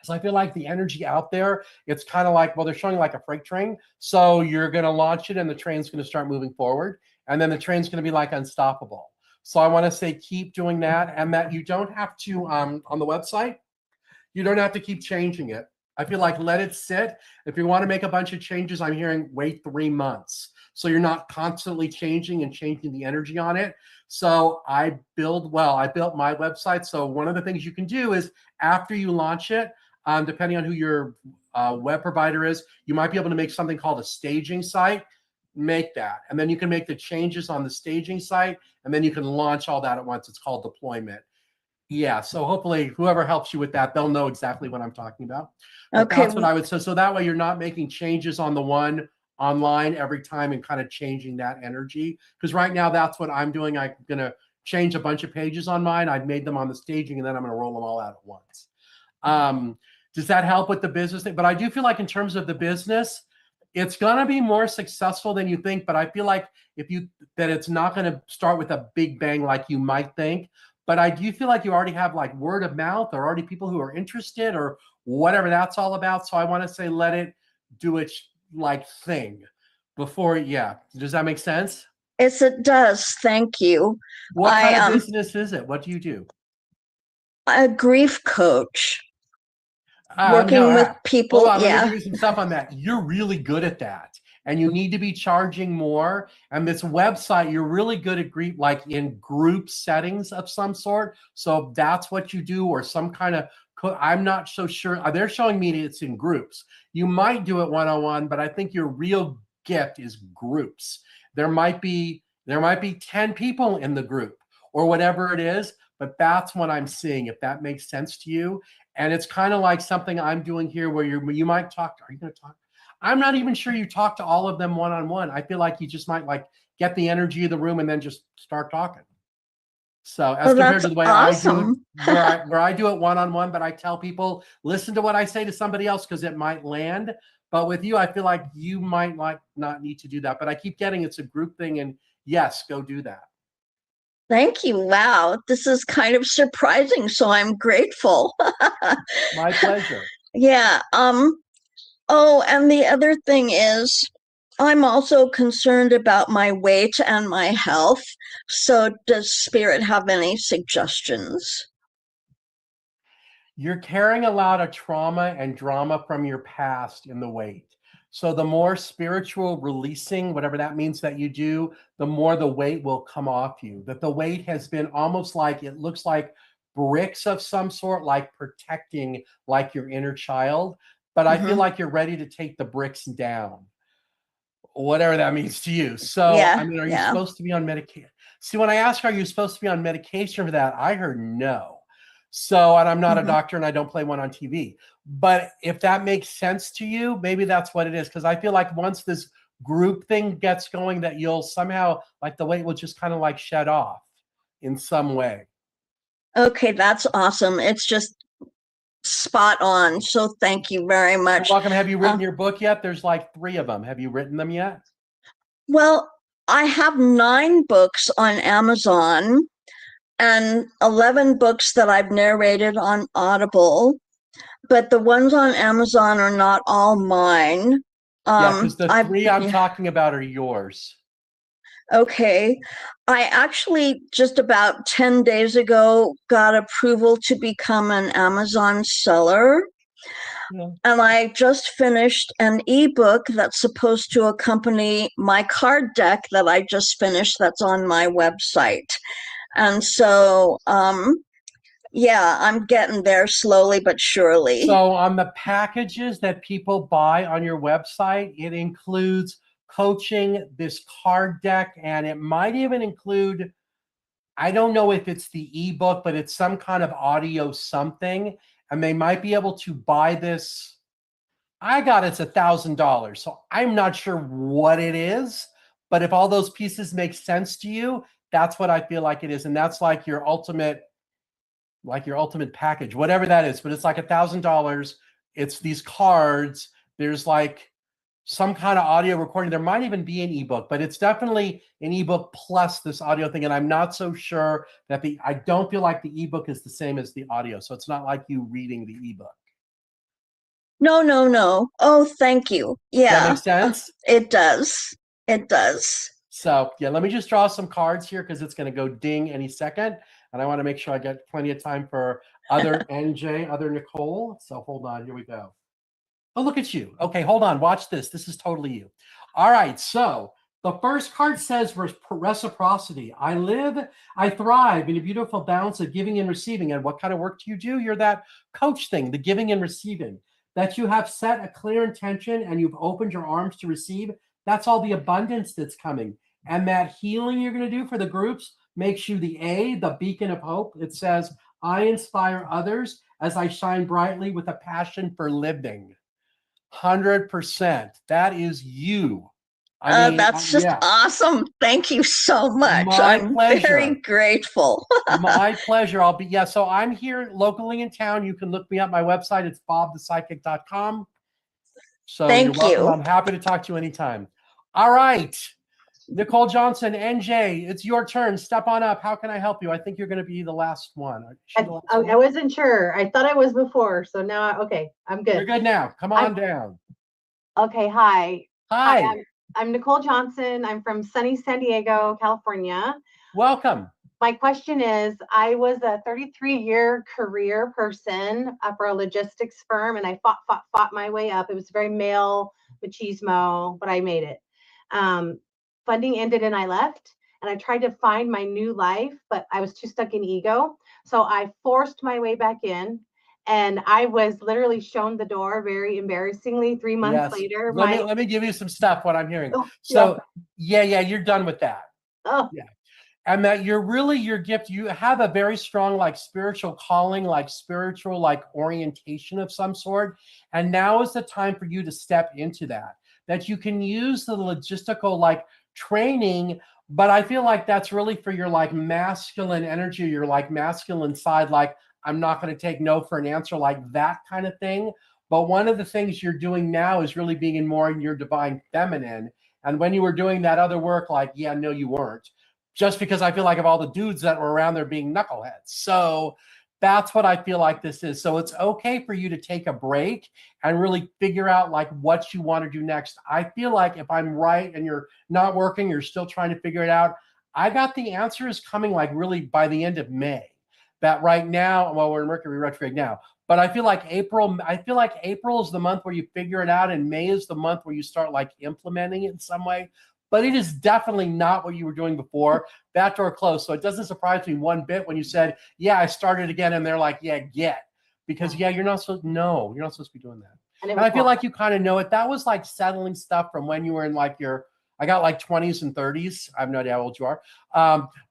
So I feel like the energy out there, it's kind of like, well, they're showing like a freight train. So you're going to launch it and the train's going to start moving forward. And then the train's going to be like unstoppable. So I want to say keep doing that, and that you don't have to, on the website, you don't have to keep changing it. I feel like let it sit. If you want to make a bunch of changes, I'm hearing wait 3 months. so you're not constantly changing and changing the energy on it. So I built my website. So one of the things you can do is after you launch it, depending on who your web provider is, you might be able to make something called a staging site. Make that, and then you can make the changes on the staging site, and then you can launch all that at once. It's called deployment. Yeah, so hopefully whoever helps you with that, they'll know exactly what I'm talking about. But Okay. that's what I would say. So that way you're not making changes on the one online every time and kind of changing that energy. Because right now that's what I'm doing. I'm going to change a bunch of pages on mine. I've made them on the staging, and then I'm going to roll them all out at once. Does that help with the business thing? But I do feel like in terms of the business, it's going to be more successful than you think. But I feel like that it's not going to start with a big bang like you might think. But I do feel like you already have like word of mouth, or already people who are interested, or whatever that's all about. So I want to say, let it do its like thing before. Yeah. Does that make sense? Yes, it does. Thank you. What kind of business is it? What do you do? A grief coach. Working with people. Hold on, let me give you some stuff on that. You're really good at that, and you need to be charging more. And this website, you're really good at grief, like in group settings of some sort. So that's what you do, or some kind of. I'm not so sure. They're showing me it's in groups. You might do it one-on-one, but I think your real gift is groups. There might be 10 people in the group or whatever it is, but that's what I'm seeing, if that makes sense to you. And it's kind of like something I'm doing here where you might talk. Are you going to talk? I'm not even sure you talk to all of them one-on-one. I feel like you just might like get the energy of the room and then just start talking. So as compared to the way awesome. I do it, where I do it one-on-one, but I tell people, listen to what I say to somebody else because it might land. But with you, I feel like you might like not need to do that. But I keep getting it's a group thing, and yes, go do that. Thank you. Wow. This is kind of surprising. So I'm grateful. My pleasure. Yeah. Oh, and the other thing is I'm also concerned about my weight and my health. So does Spirit have any suggestions? You're carrying a lot of trauma and drama from your past in the weight. So the more spiritual releasing, whatever that means that you do, the more the weight will come off you. That the weight has been almost like, it looks like bricks of some sort, like protecting like your inner child. But I feel like you're ready to take the bricks down, whatever that means to you. So, Yeah, I mean, are you supposed to be on medication? See, when I asked, are you supposed to be on medication for that? I heard no. So, and I'm not a doctor and I don't play one on TV. But if that makes sense to you, maybe that's what it is. Because I feel like once this group thing gets going, that you'll somehow, like the weight will just kind of like shed off in some way. Okay, that's awesome. It's just spot on. So thank you very much. You're welcome. Have you written your book yet? There's like 3 of them. Have you written them yet? Well, I have 9 books on Amazon and 11 books that I've narrated on Audible, but the ones on Amazon are not all mine. Yeah, because the 3 I'm talking about are yours. Okay. I actually just about 10 days ago got approval to become an Amazon seller. Yeah. And I just finished an ebook that's supposed to accompany my card deck that I just finished that's on my website. And so, yeah, I'm getting there slowly but surely. So on the packages that people buy on your website, it includes coaching, this card deck, and it might even include, I don't know if it's the ebook, but it's some kind of audio something, and they might be able to buy this. I got it's $1,000, so I'm not sure what it is, but if all those pieces make sense to you, that's what I feel like it is, and that's like your ultimate package, whatever that is. But it's like $1,000. It's these cards. There's like some kind of audio recording. There might even be an ebook, but it's definitely an ebook plus this audio thing. And I'm not so sure that I don't feel like the ebook is the same as the audio. So it's not like you reading the ebook. No. Oh, thank you. Yeah. Does that make sense? It does. It does. So yeah, let me just draw some cards here because it's going to go ding any second. And I want to make sure I get plenty of time for other NJ, other Nicole. So hold on, here we go. Oh, look at you. Okay, hold on, watch this. This is totally you. All right, so The first card says reciprocity. I thrive in a beautiful balance of giving and receiving. And what kind of work do? You're that coach thing, the giving and receiving. That you have set a clear intention and you've opened your arms to receive. That's all the abundance that's coming. And that healing you're going to do for the groups makes you the beacon of hope. It says, I inspire others as I shine brightly with a passion for living. 100%. That is you. I mean, that's just awesome. Thank you so much. I'm very grateful. My pleasure. So I'm here locally in town. You can look me up. My website, it's bobthesychic.com. So Thank you're welcome. you. I'm happy to talk to you anytime. All right. Nicole Johnson, NJ, it's your turn. Step on up. How can I help you? I think you're going to be the last one. I wasn't sure. I thought I was before. So now, okay, I'm good. You're good now. Come on down. Okay. Hi. Hi. I'm Nicole Johnson. I'm from sunny San Diego, California. Welcome. My question is, I was a 33-year career person for a logistics firm, and I fought my way up. It was very male machismo, but I made it. Funding ended and I left, and I tried to find my new life, but I was too stuck in ego. So I forced my way back in. And I was literally shown the door very embarrassingly 3 months later. Let me give you some stuff, what I'm hearing. So yeah, you're done with that. Oh. Yeah. And that your gift, you have a very strong like spiritual calling, like spiritual like orientation of some sort. And now is the time for you to step into that you can use the logistical like training. But I feel like that's really for your like masculine energy, your like masculine side, like I'm not going to take no for an answer, like that kind of thing. But one of the things you're doing now is really being more in your divine feminine. And when you were doing that other work, like, yeah, no, you weren't. Just because I feel like of all the dudes that were around there being knuckleheads. So that's what I feel like this is. So it's okay for you to take a break and really figure out like what you want to do next. I feel like if I'm right and you're not working, you're still trying to figure it out. I got the answers coming like really by the end of May. That right now, well, we're in Mercury retrograde now, but I feel like April is the month where you figure it out, and May is the month where you start like implementing it in some way. But it is definitely not what you were doing before. That door closed. So it doesn't surprise me one bit when you said, yeah, I started again. And they're like, yeah, because you're not supposed to be doing that. And I feel like you kind of know it. That was like settling stuff from when you were in like I got like 20s and 30s. I have no idea how old you are.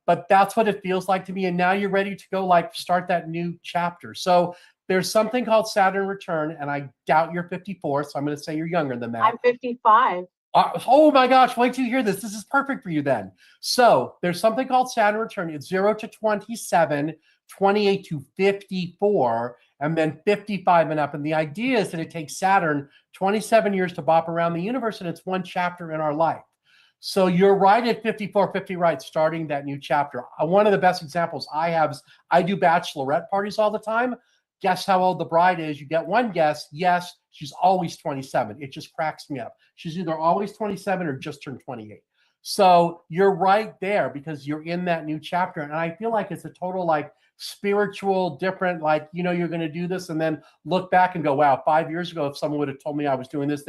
But that's what it feels like to me. And now you're ready to go like start that new chapter. So there's something called Saturn return. And I doubt you're 54. So I'm going to say you're younger than that. I'm 55. Oh my gosh, wait till you hear this. This is perfect for you then. So there's something called Saturn return. It's 0 to 27, 28 to 54, and then 55 and up. And the idea is that it takes Saturn 27 years to bop around the universe, and it's one chapter in our life. So you're right at 54, 50 right, starting that new chapter. One of the best examples I have is I do bachelorette parties all the time. Guess how old the bride is? You get one guess. Yes, she's always 27. It just cracks me up. She's either always 27 or just turned 28. So you're right there because you're in that new chapter. And I feel like it's a total like spiritual different, like, you're going to do this and then look back and go, wow, 5 years ago, if someone would have told me I was doing this,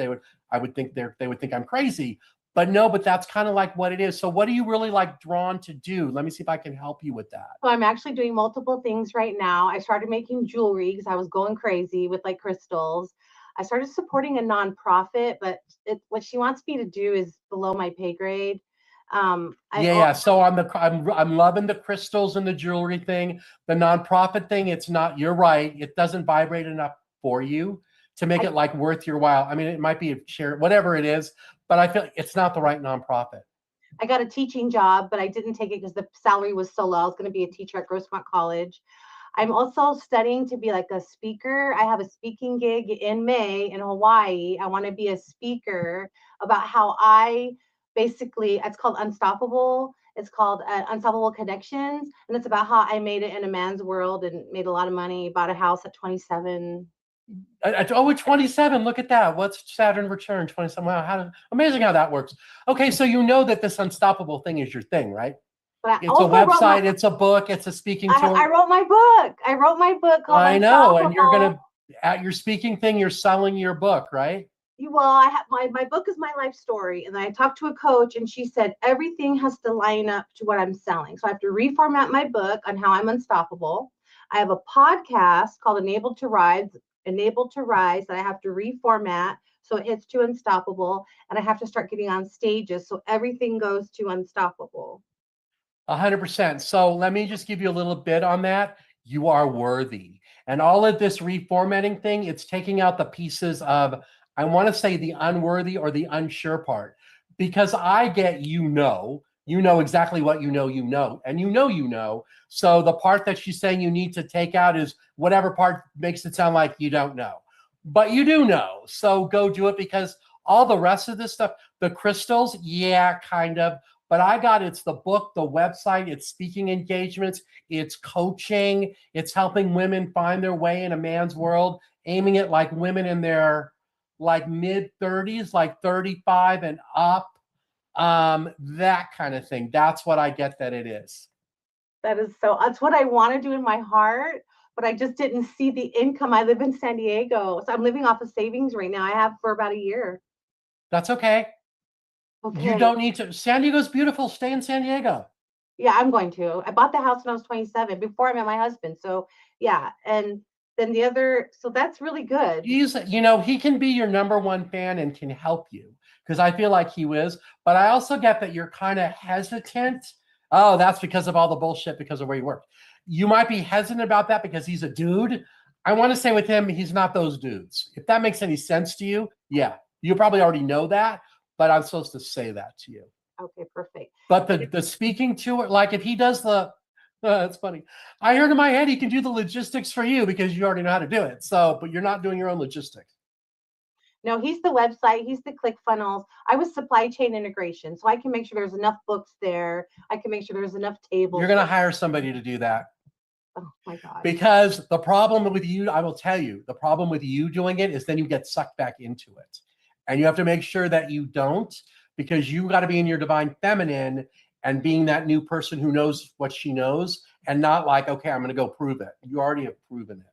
I would think they would think I'm crazy. But no, but that's kind of like what it is. So what are you really like drawn to do? Let me see if I can help you with that. So I'm actually doing multiple things right now. I started making jewelry because I was going crazy with like crystals. I started supporting a nonprofit, but what she wants me to do is below my pay grade. So I'm loving the crystals and the jewelry thing. The nonprofit thing, it's not. You're right. It doesn't vibrate enough for you to make it like worth your while. I mean, it might be a share, whatever it is, but I feel like it's not the right nonprofit. I got a teaching job, but I didn't take it because the salary was so low. I was going to be a teacher at Grossmont College. I'm also studying to be like a speaker. I have a speaking gig in May in Hawaii. I want to be a speaker about how it's called Unstoppable. It's called Unstoppable Connections. And it's about how I made it in a man's world and made a lot of money, bought a house at 27. At 27, look at that. What's Saturn return? 27. Wow, amazing how that works. Okay, so you know that this Unstoppable thing is your thing, right? But it's a website, it's a book, it's a speaking tour. I wrote my book. Called I know, and you're speaking thing, you're selling your book, right? Well, I have my book is my life story, and I talked to a coach, and she said everything has to line up to what I'm selling. So I have to reformat my book on how I'm unstoppable. I have a podcast called Enabled to Rise that I have to reformat so it hits to unstoppable, and I have to start getting on stages so everything goes to unstoppable. 100%. So let me just give you a little bit on that. You are worthy. And all of this reformatting thing, it's taking out the pieces of, I want to say, the unworthy or the unsure part, because I get, you know exactly what you know, and you know. So the part that she's saying you need to take out is whatever part makes it sound like you don't know, but you do know. So go do it, because all the rest of this stuff, the crystals, yeah, kind of. But it's the book, the website, it's speaking engagements, it's coaching, it's helping women find their way in a man's world, aiming at like women in their like mid 30s, like 35 and up, that kind of thing. That's what I get that it is. That's what I want to do in my heart, but I just didn't see the income. I live in San Diego, so I'm living off of savings right now. I have for about a year. That's okay. Okay. You don't need to. San Diego's beautiful. Stay in San Diego. Yeah, I'm going to. I bought the house when I was 27 before I met my husband. So yeah. And then so that's really good. He can be your number one fan and can help you, because I feel like he was. But I also get that you're kind of hesitant. Oh, that's because of all the bullshit, because of where you work. You might be hesitant about that because he's a dude. I want to say with him, he's not those dudes. If that makes any sense to you, yeah. You probably already know that, but I'm supposed to say that to you. Okay, perfect. But the speaking to it, like if he does that's funny. I heard in my head he can do the logistics for you because you already know how to do it. So, but you're not doing your own logistics. No, he's the website. He's the ClickFunnels. I was supply chain integration, so I can make sure there's enough books there. I can make sure there's enough tables. You're going to hire somebody to do that. Oh my God. Because the problem with you, I will tell you, the problem with you doing it is then you get sucked back into it. And you have to make sure that you don't, because you got to be in your divine feminine and being that new person who knows what she knows, and not like, okay, I'm going to go prove it. You already have proven it.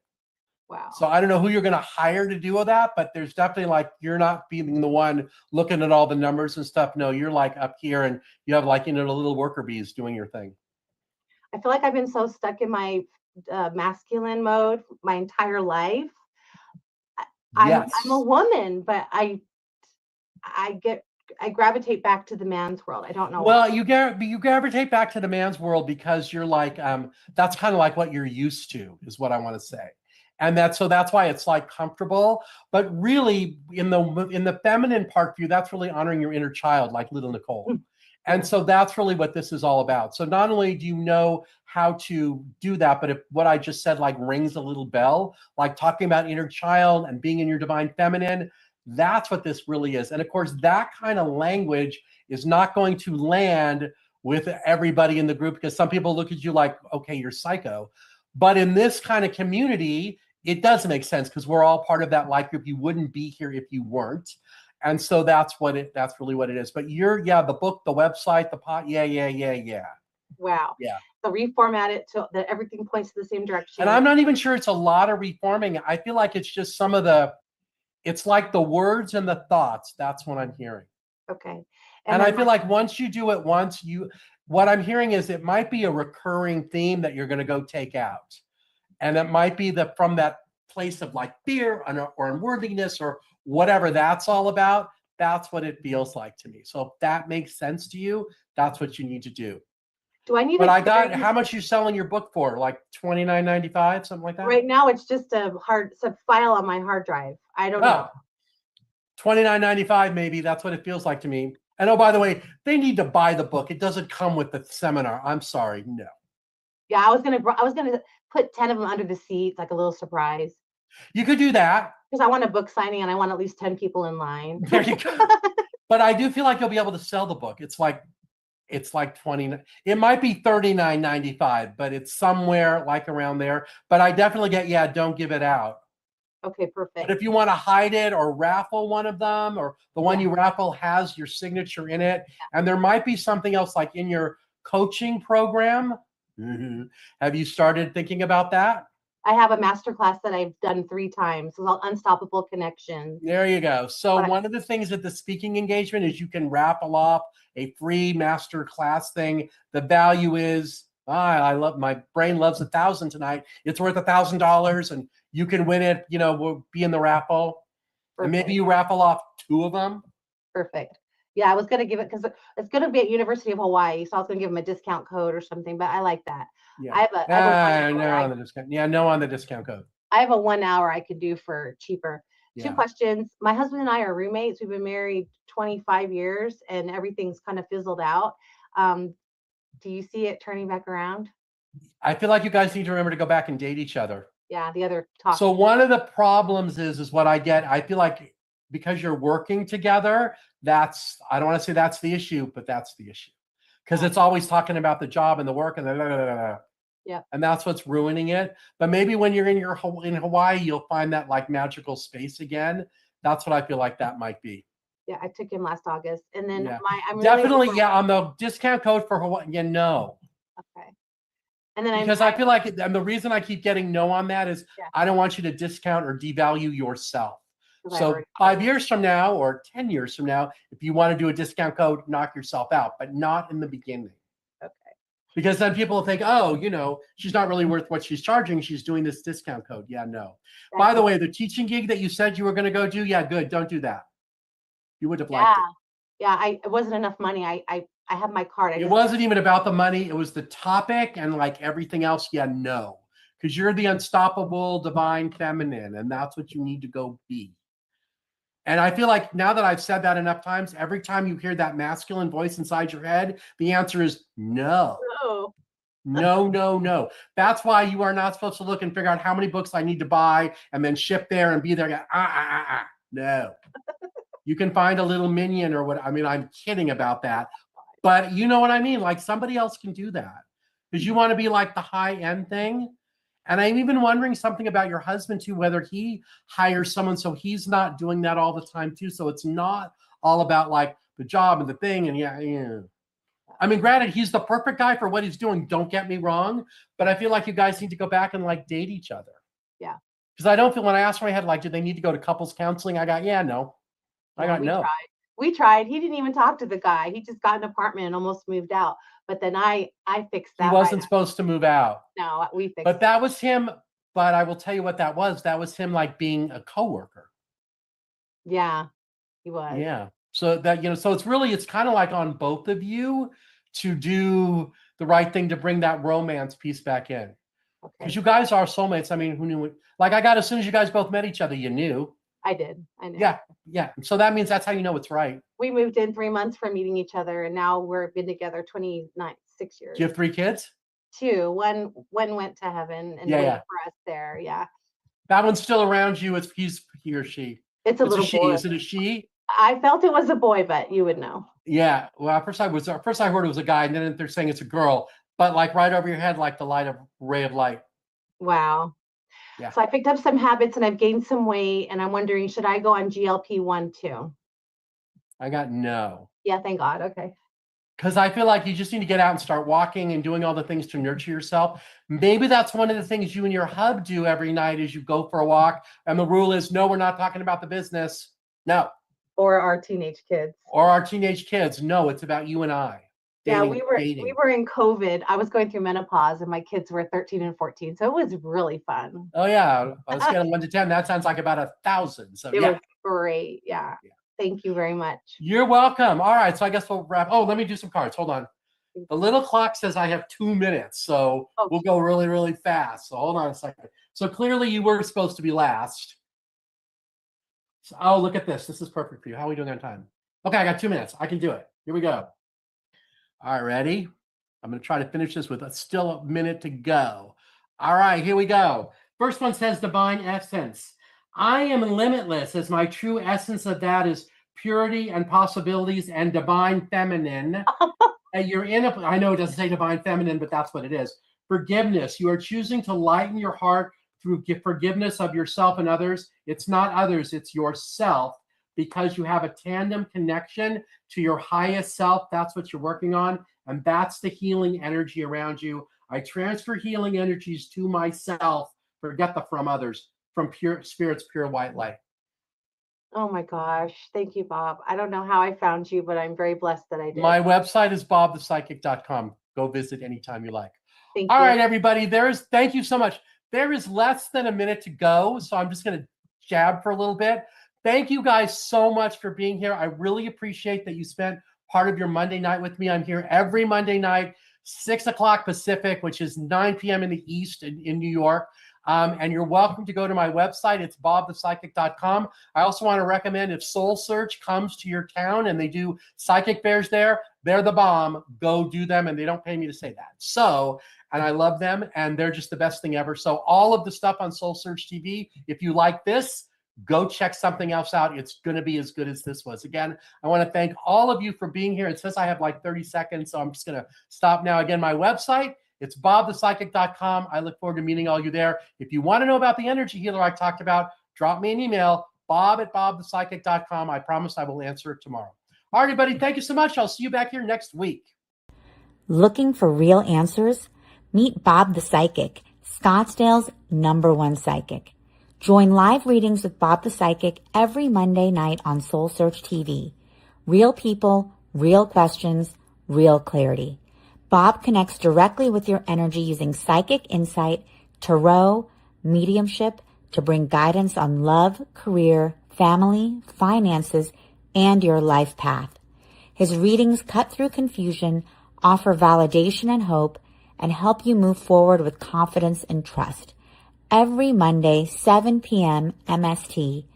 Wow. So I don't know who you're going to hire to do all that, but there's definitely like, you're not being the one looking at all the numbers and stuff. No, you're like up here and you have like, the little worker bees doing your thing. I feel like I've been so stuck in my masculine mode my entire life. Yes. I'm a woman, but I gravitate back to the man's world. I don't know. Well, you gravitate back to the man's world because you're like, that's kind of like what you're used to, is what I want to say. And that's why it's like comfortable, but really in the feminine part for you, that's really honoring your inner child, like little Nicole. And so that's really what this is all about. So not only do you know how to do that, but if what I just said like rings a little bell, like talking about inner child and being in your divine feminine, that's what this really is. And of course, that kind of language is not going to land with everybody in the group, because some people look at you like, okay, you're psycho. But in this kind of community, it does make sense because we're all part of that light group. You wouldn't be here if you weren't. And so that's really what it is. But the book, the website, the pot, yeah. Wow. Yeah. So reformat it so that everything points to the same direction. And I'm not even sure it's a lot of reforming. I feel like it's just it's like the words and the thoughts. That's what I'm hearing. Okay. And I feel like once you do it once, what I'm hearing is it might be a recurring theme that you're going to go take out. And it might be from that place of like fear or unworthiness or whatever that's all about. That's what it feels like to me. So if that makes sense to you, that's what you need to do. Do I need? But how much you selling your book for? Like $29.95, something like that? Right now, it's just a file on my hard drive. I don't know. $29.95 maybe. That's what it feels like to me. And oh, by the way, they need to buy the book. It doesn't come with the seminar. I'm sorry, no. Yeah, I was gonna put 10 of them under the seat, like a little surprise. You could do that. Because I want a book signing and I want at least 10 people in line. There you go. But I do feel like you'll be able to sell the book. It's like 20. It might be $39.95, but it's somewhere like around there. But I definitely get, don't give it out. Okay, perfect. But if you want to hide it or raffle one of them, or the one you raffle has your signature in it, and there might be something else like in your coaching program. Mm-hmm. Have you started thinking about that? I have a master class that I've done 3 times. It's called Unstoppable Connection. There you go. So one of the things at the speaking engagement is you can raffle off a free master class thing. The value is, I love, my brain loves 1,000 tonight. It's worth $1,000 and you can win it, you know, we'll be in the raffle. Perfect. And maybe you raffle off 2 of them. Perfect. Yeah, I was going to give it because it's going to be at University of Hawaii. So I was going to give them a discount code or something, but I like that. Yeah. I have no on the discount. Yeah, no on the discount code. I have a 1 hour I could do for cheaper. Yeah. 2 questions. My husband and I are roommates. We've been married 25 years and everything's kind of fizzled out. Do you see it turning back around? I feel like you guys need to remember to go back and date each other. Yeah, the other talk. So one of the problems is what I get. I feel like because you're working together, I don't want to say that's the issue, but that's the issue. Because it's always talking about the job and the work and yeah. And that's what's ruining it. But maybe when you're in Hawaii, you'll find that like magical space again. That's what I feel like that might be. Yeah, I took him last August. And then I'm definitely really on the discount code for Hawaii, no. Okay. And then because I feel like, and the reason I keep getting no on that is I don't want you to discount or devalue yourself. So 5 years from now or 10 years from now, if you want to do a discount code, knock yourself out, but not in the beginning. Okay. Because then people will think, oh, you know, she's not really worth what she's charging. She's doing this discount code. Yeah, no. By the way, the teaching gig that you said you were going to go do, yeah, good. Don't do that. You would have liked it. Yeah, it wasn't enough money. I have my card. It wasn't even about the money. It was the topic and like everything else. Yeah, no. Because you're the unstoppable divine feminine and that's what you need to go be. And I feel like now that I've said that enough times, every time you hear that masculine voice inside your head, the answer is no. No, no, no. That's why you are not supposed to look and figure out how many books I need to buy and then ship there and be there. No. You can find a little minion or what. I mean, I'm kidding about that. But you know what I mean? Like somebody else can do that. Because you want to be like the high-end thing. And I'm even wondering something about your husband too, whether he hires someone so he's not doing that all the time too. So it's not all about like the job and the thing. And yeah. I mean, granted, he's the perfect guy for what he's doing. Don't get me wrong. But I feel like you guys need to go back and like date each other. Yeah. Because I don't feel, when I asked my head, like, do they need to go to couples counseling? I got, no. I got no. We tried. He didn't even talk to the guy. He just got an apartment and almost moved out. But then I fixed that. He wasn't supposed to move out. No, we fixed it. But that was him. But I will tell you what that was. That was him like being a coworker. Yeah, he was. Yeah. So that, you know, so it's kind of like on both of you to do the right thing to bring that romance piece back in. Because you guys are soulmates. I mean, who knew? Like I got as soon as you guys both met each other, you knew. I did. I know. Yeah. So that means that's how you know it's right. We moved in 3 months from meeting each other, and now we've been together 6 years. Do you have 3 kids? 2. One went to heaven and waited for us there. Yeah. That one's still around you. It's he or she. It's a little boy. Is it a she? I felt it was a boy, but you would know. Yeah. Well, first I heard it was a guy, and then they're saying it's a girl. But like right over your head, like the ray of light. Wow. Yeah. So I picked up some habits and I've gained some weight, and I'm wondering, should I go on GLP-1 too? I got no. Yeah, thank God. Okay. Because I feel like you just need to get out and start walking and doing all the things to nurture yourself. Maybe that's one of the things you and your hub do every night is you go for a walk. And the rule is, no, we're not talking about the business. No. Or our teenage kids. No, it's about you and I. Dating, we were in COVID. I was going through menopause and my kids were 13 and 14. So it was really fun. Oh yeah. On a scale of 1 to 10, that sounds like about 1,000. So it was great. Yeah. Thank you very much. You're welcome. All right. So I guess we'll wrap. Oh, let me do some cards. Hold on. The little clock says I have 2 minutes. So we'll go really, really fast. So hold on a second. So clearly you were supposed to be last. So, oh, look at this. This is perfect for you. How are we doing on time? Okay. I got 2 minutes. I can do it. Here we go. All right, ready? I'm going to try to finish this with still a minute to go. All right, here we go. First one says divine essence. I am limitless, as my true essence of that is purity and possibilities and divine feminine. And you're I know it doesn't say divine feminine, but that's what it is. Forgiveness. You are choosing to lighten your heart through forgiveness of yourself and others. It's not others, it's yourself. Because you have a tandem connection to your highest self. That's what you're working on. And that's the healing energy around you. I transfer healing energies to myself Forget the from others, from pure Spirit's pure white light. Oh my gosh. Thank you, Bob. I don't know how I found you, but I'm very blessed that I did. My website is bobthepsychic.com. Go visit anytime you like. Thank All you. right, everybody. Thank you so much. There is less than a minute to go, so I'm just going to jab for a little bit. Thank you guys so much for being here. I really appreciate that you spent part of your Monday night with me. I'm here every Monday night, 6 o'clock Pacific, which is 9 p.m. in the East in New York. And you're welcome to go to my website. It's bobthepsychic.com. I also want to recommend, if Soul Search comes to your town and they do psychic bears there, they're the bomb. Go do them, and they don't pay me to say that. So, and I love them, and they're just the best thing ever. So all of the stuff on Soul Search TV, if you like this, go check something else out. It's going to be as good as this was. Again, I want to thank all of you for being here. It says I have like 30 seconds, so I'm just going to stop now. Again, my website, it's bobthepsychic.com. I look forward to meeting all you there. If you want to know about the energy healer I talked about, drop me an email, bob@bobthepsychic.com. I promise I will answer it tomorrow. All right, everybody, thank you so much. I'll see you back here next week. Looking for real answers? Meet Bob the Psychic, Scottsdale's #1 psychic. Join live readings with Bob the Psychic every Monday night on Soul Search TV. Real people, real questions, real clarity. Bob connects directly with your energy using psychic insight, tarot, mediumship to bring guidance on love, career, family, finances, and your life path. His readings cut through confusion, offer validation and hope, and help you move forward with confidence and trust. Every Monday, 7 p.m. MST.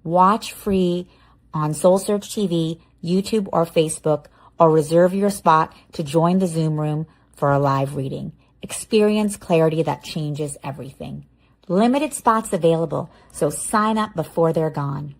Watch free on Soul Search TV, YouTube, or Facebook, or reserve your spot to join the Zoom room for a live reading. Experience clarity that changes everything. Limited spots available, so sign up before they're gone.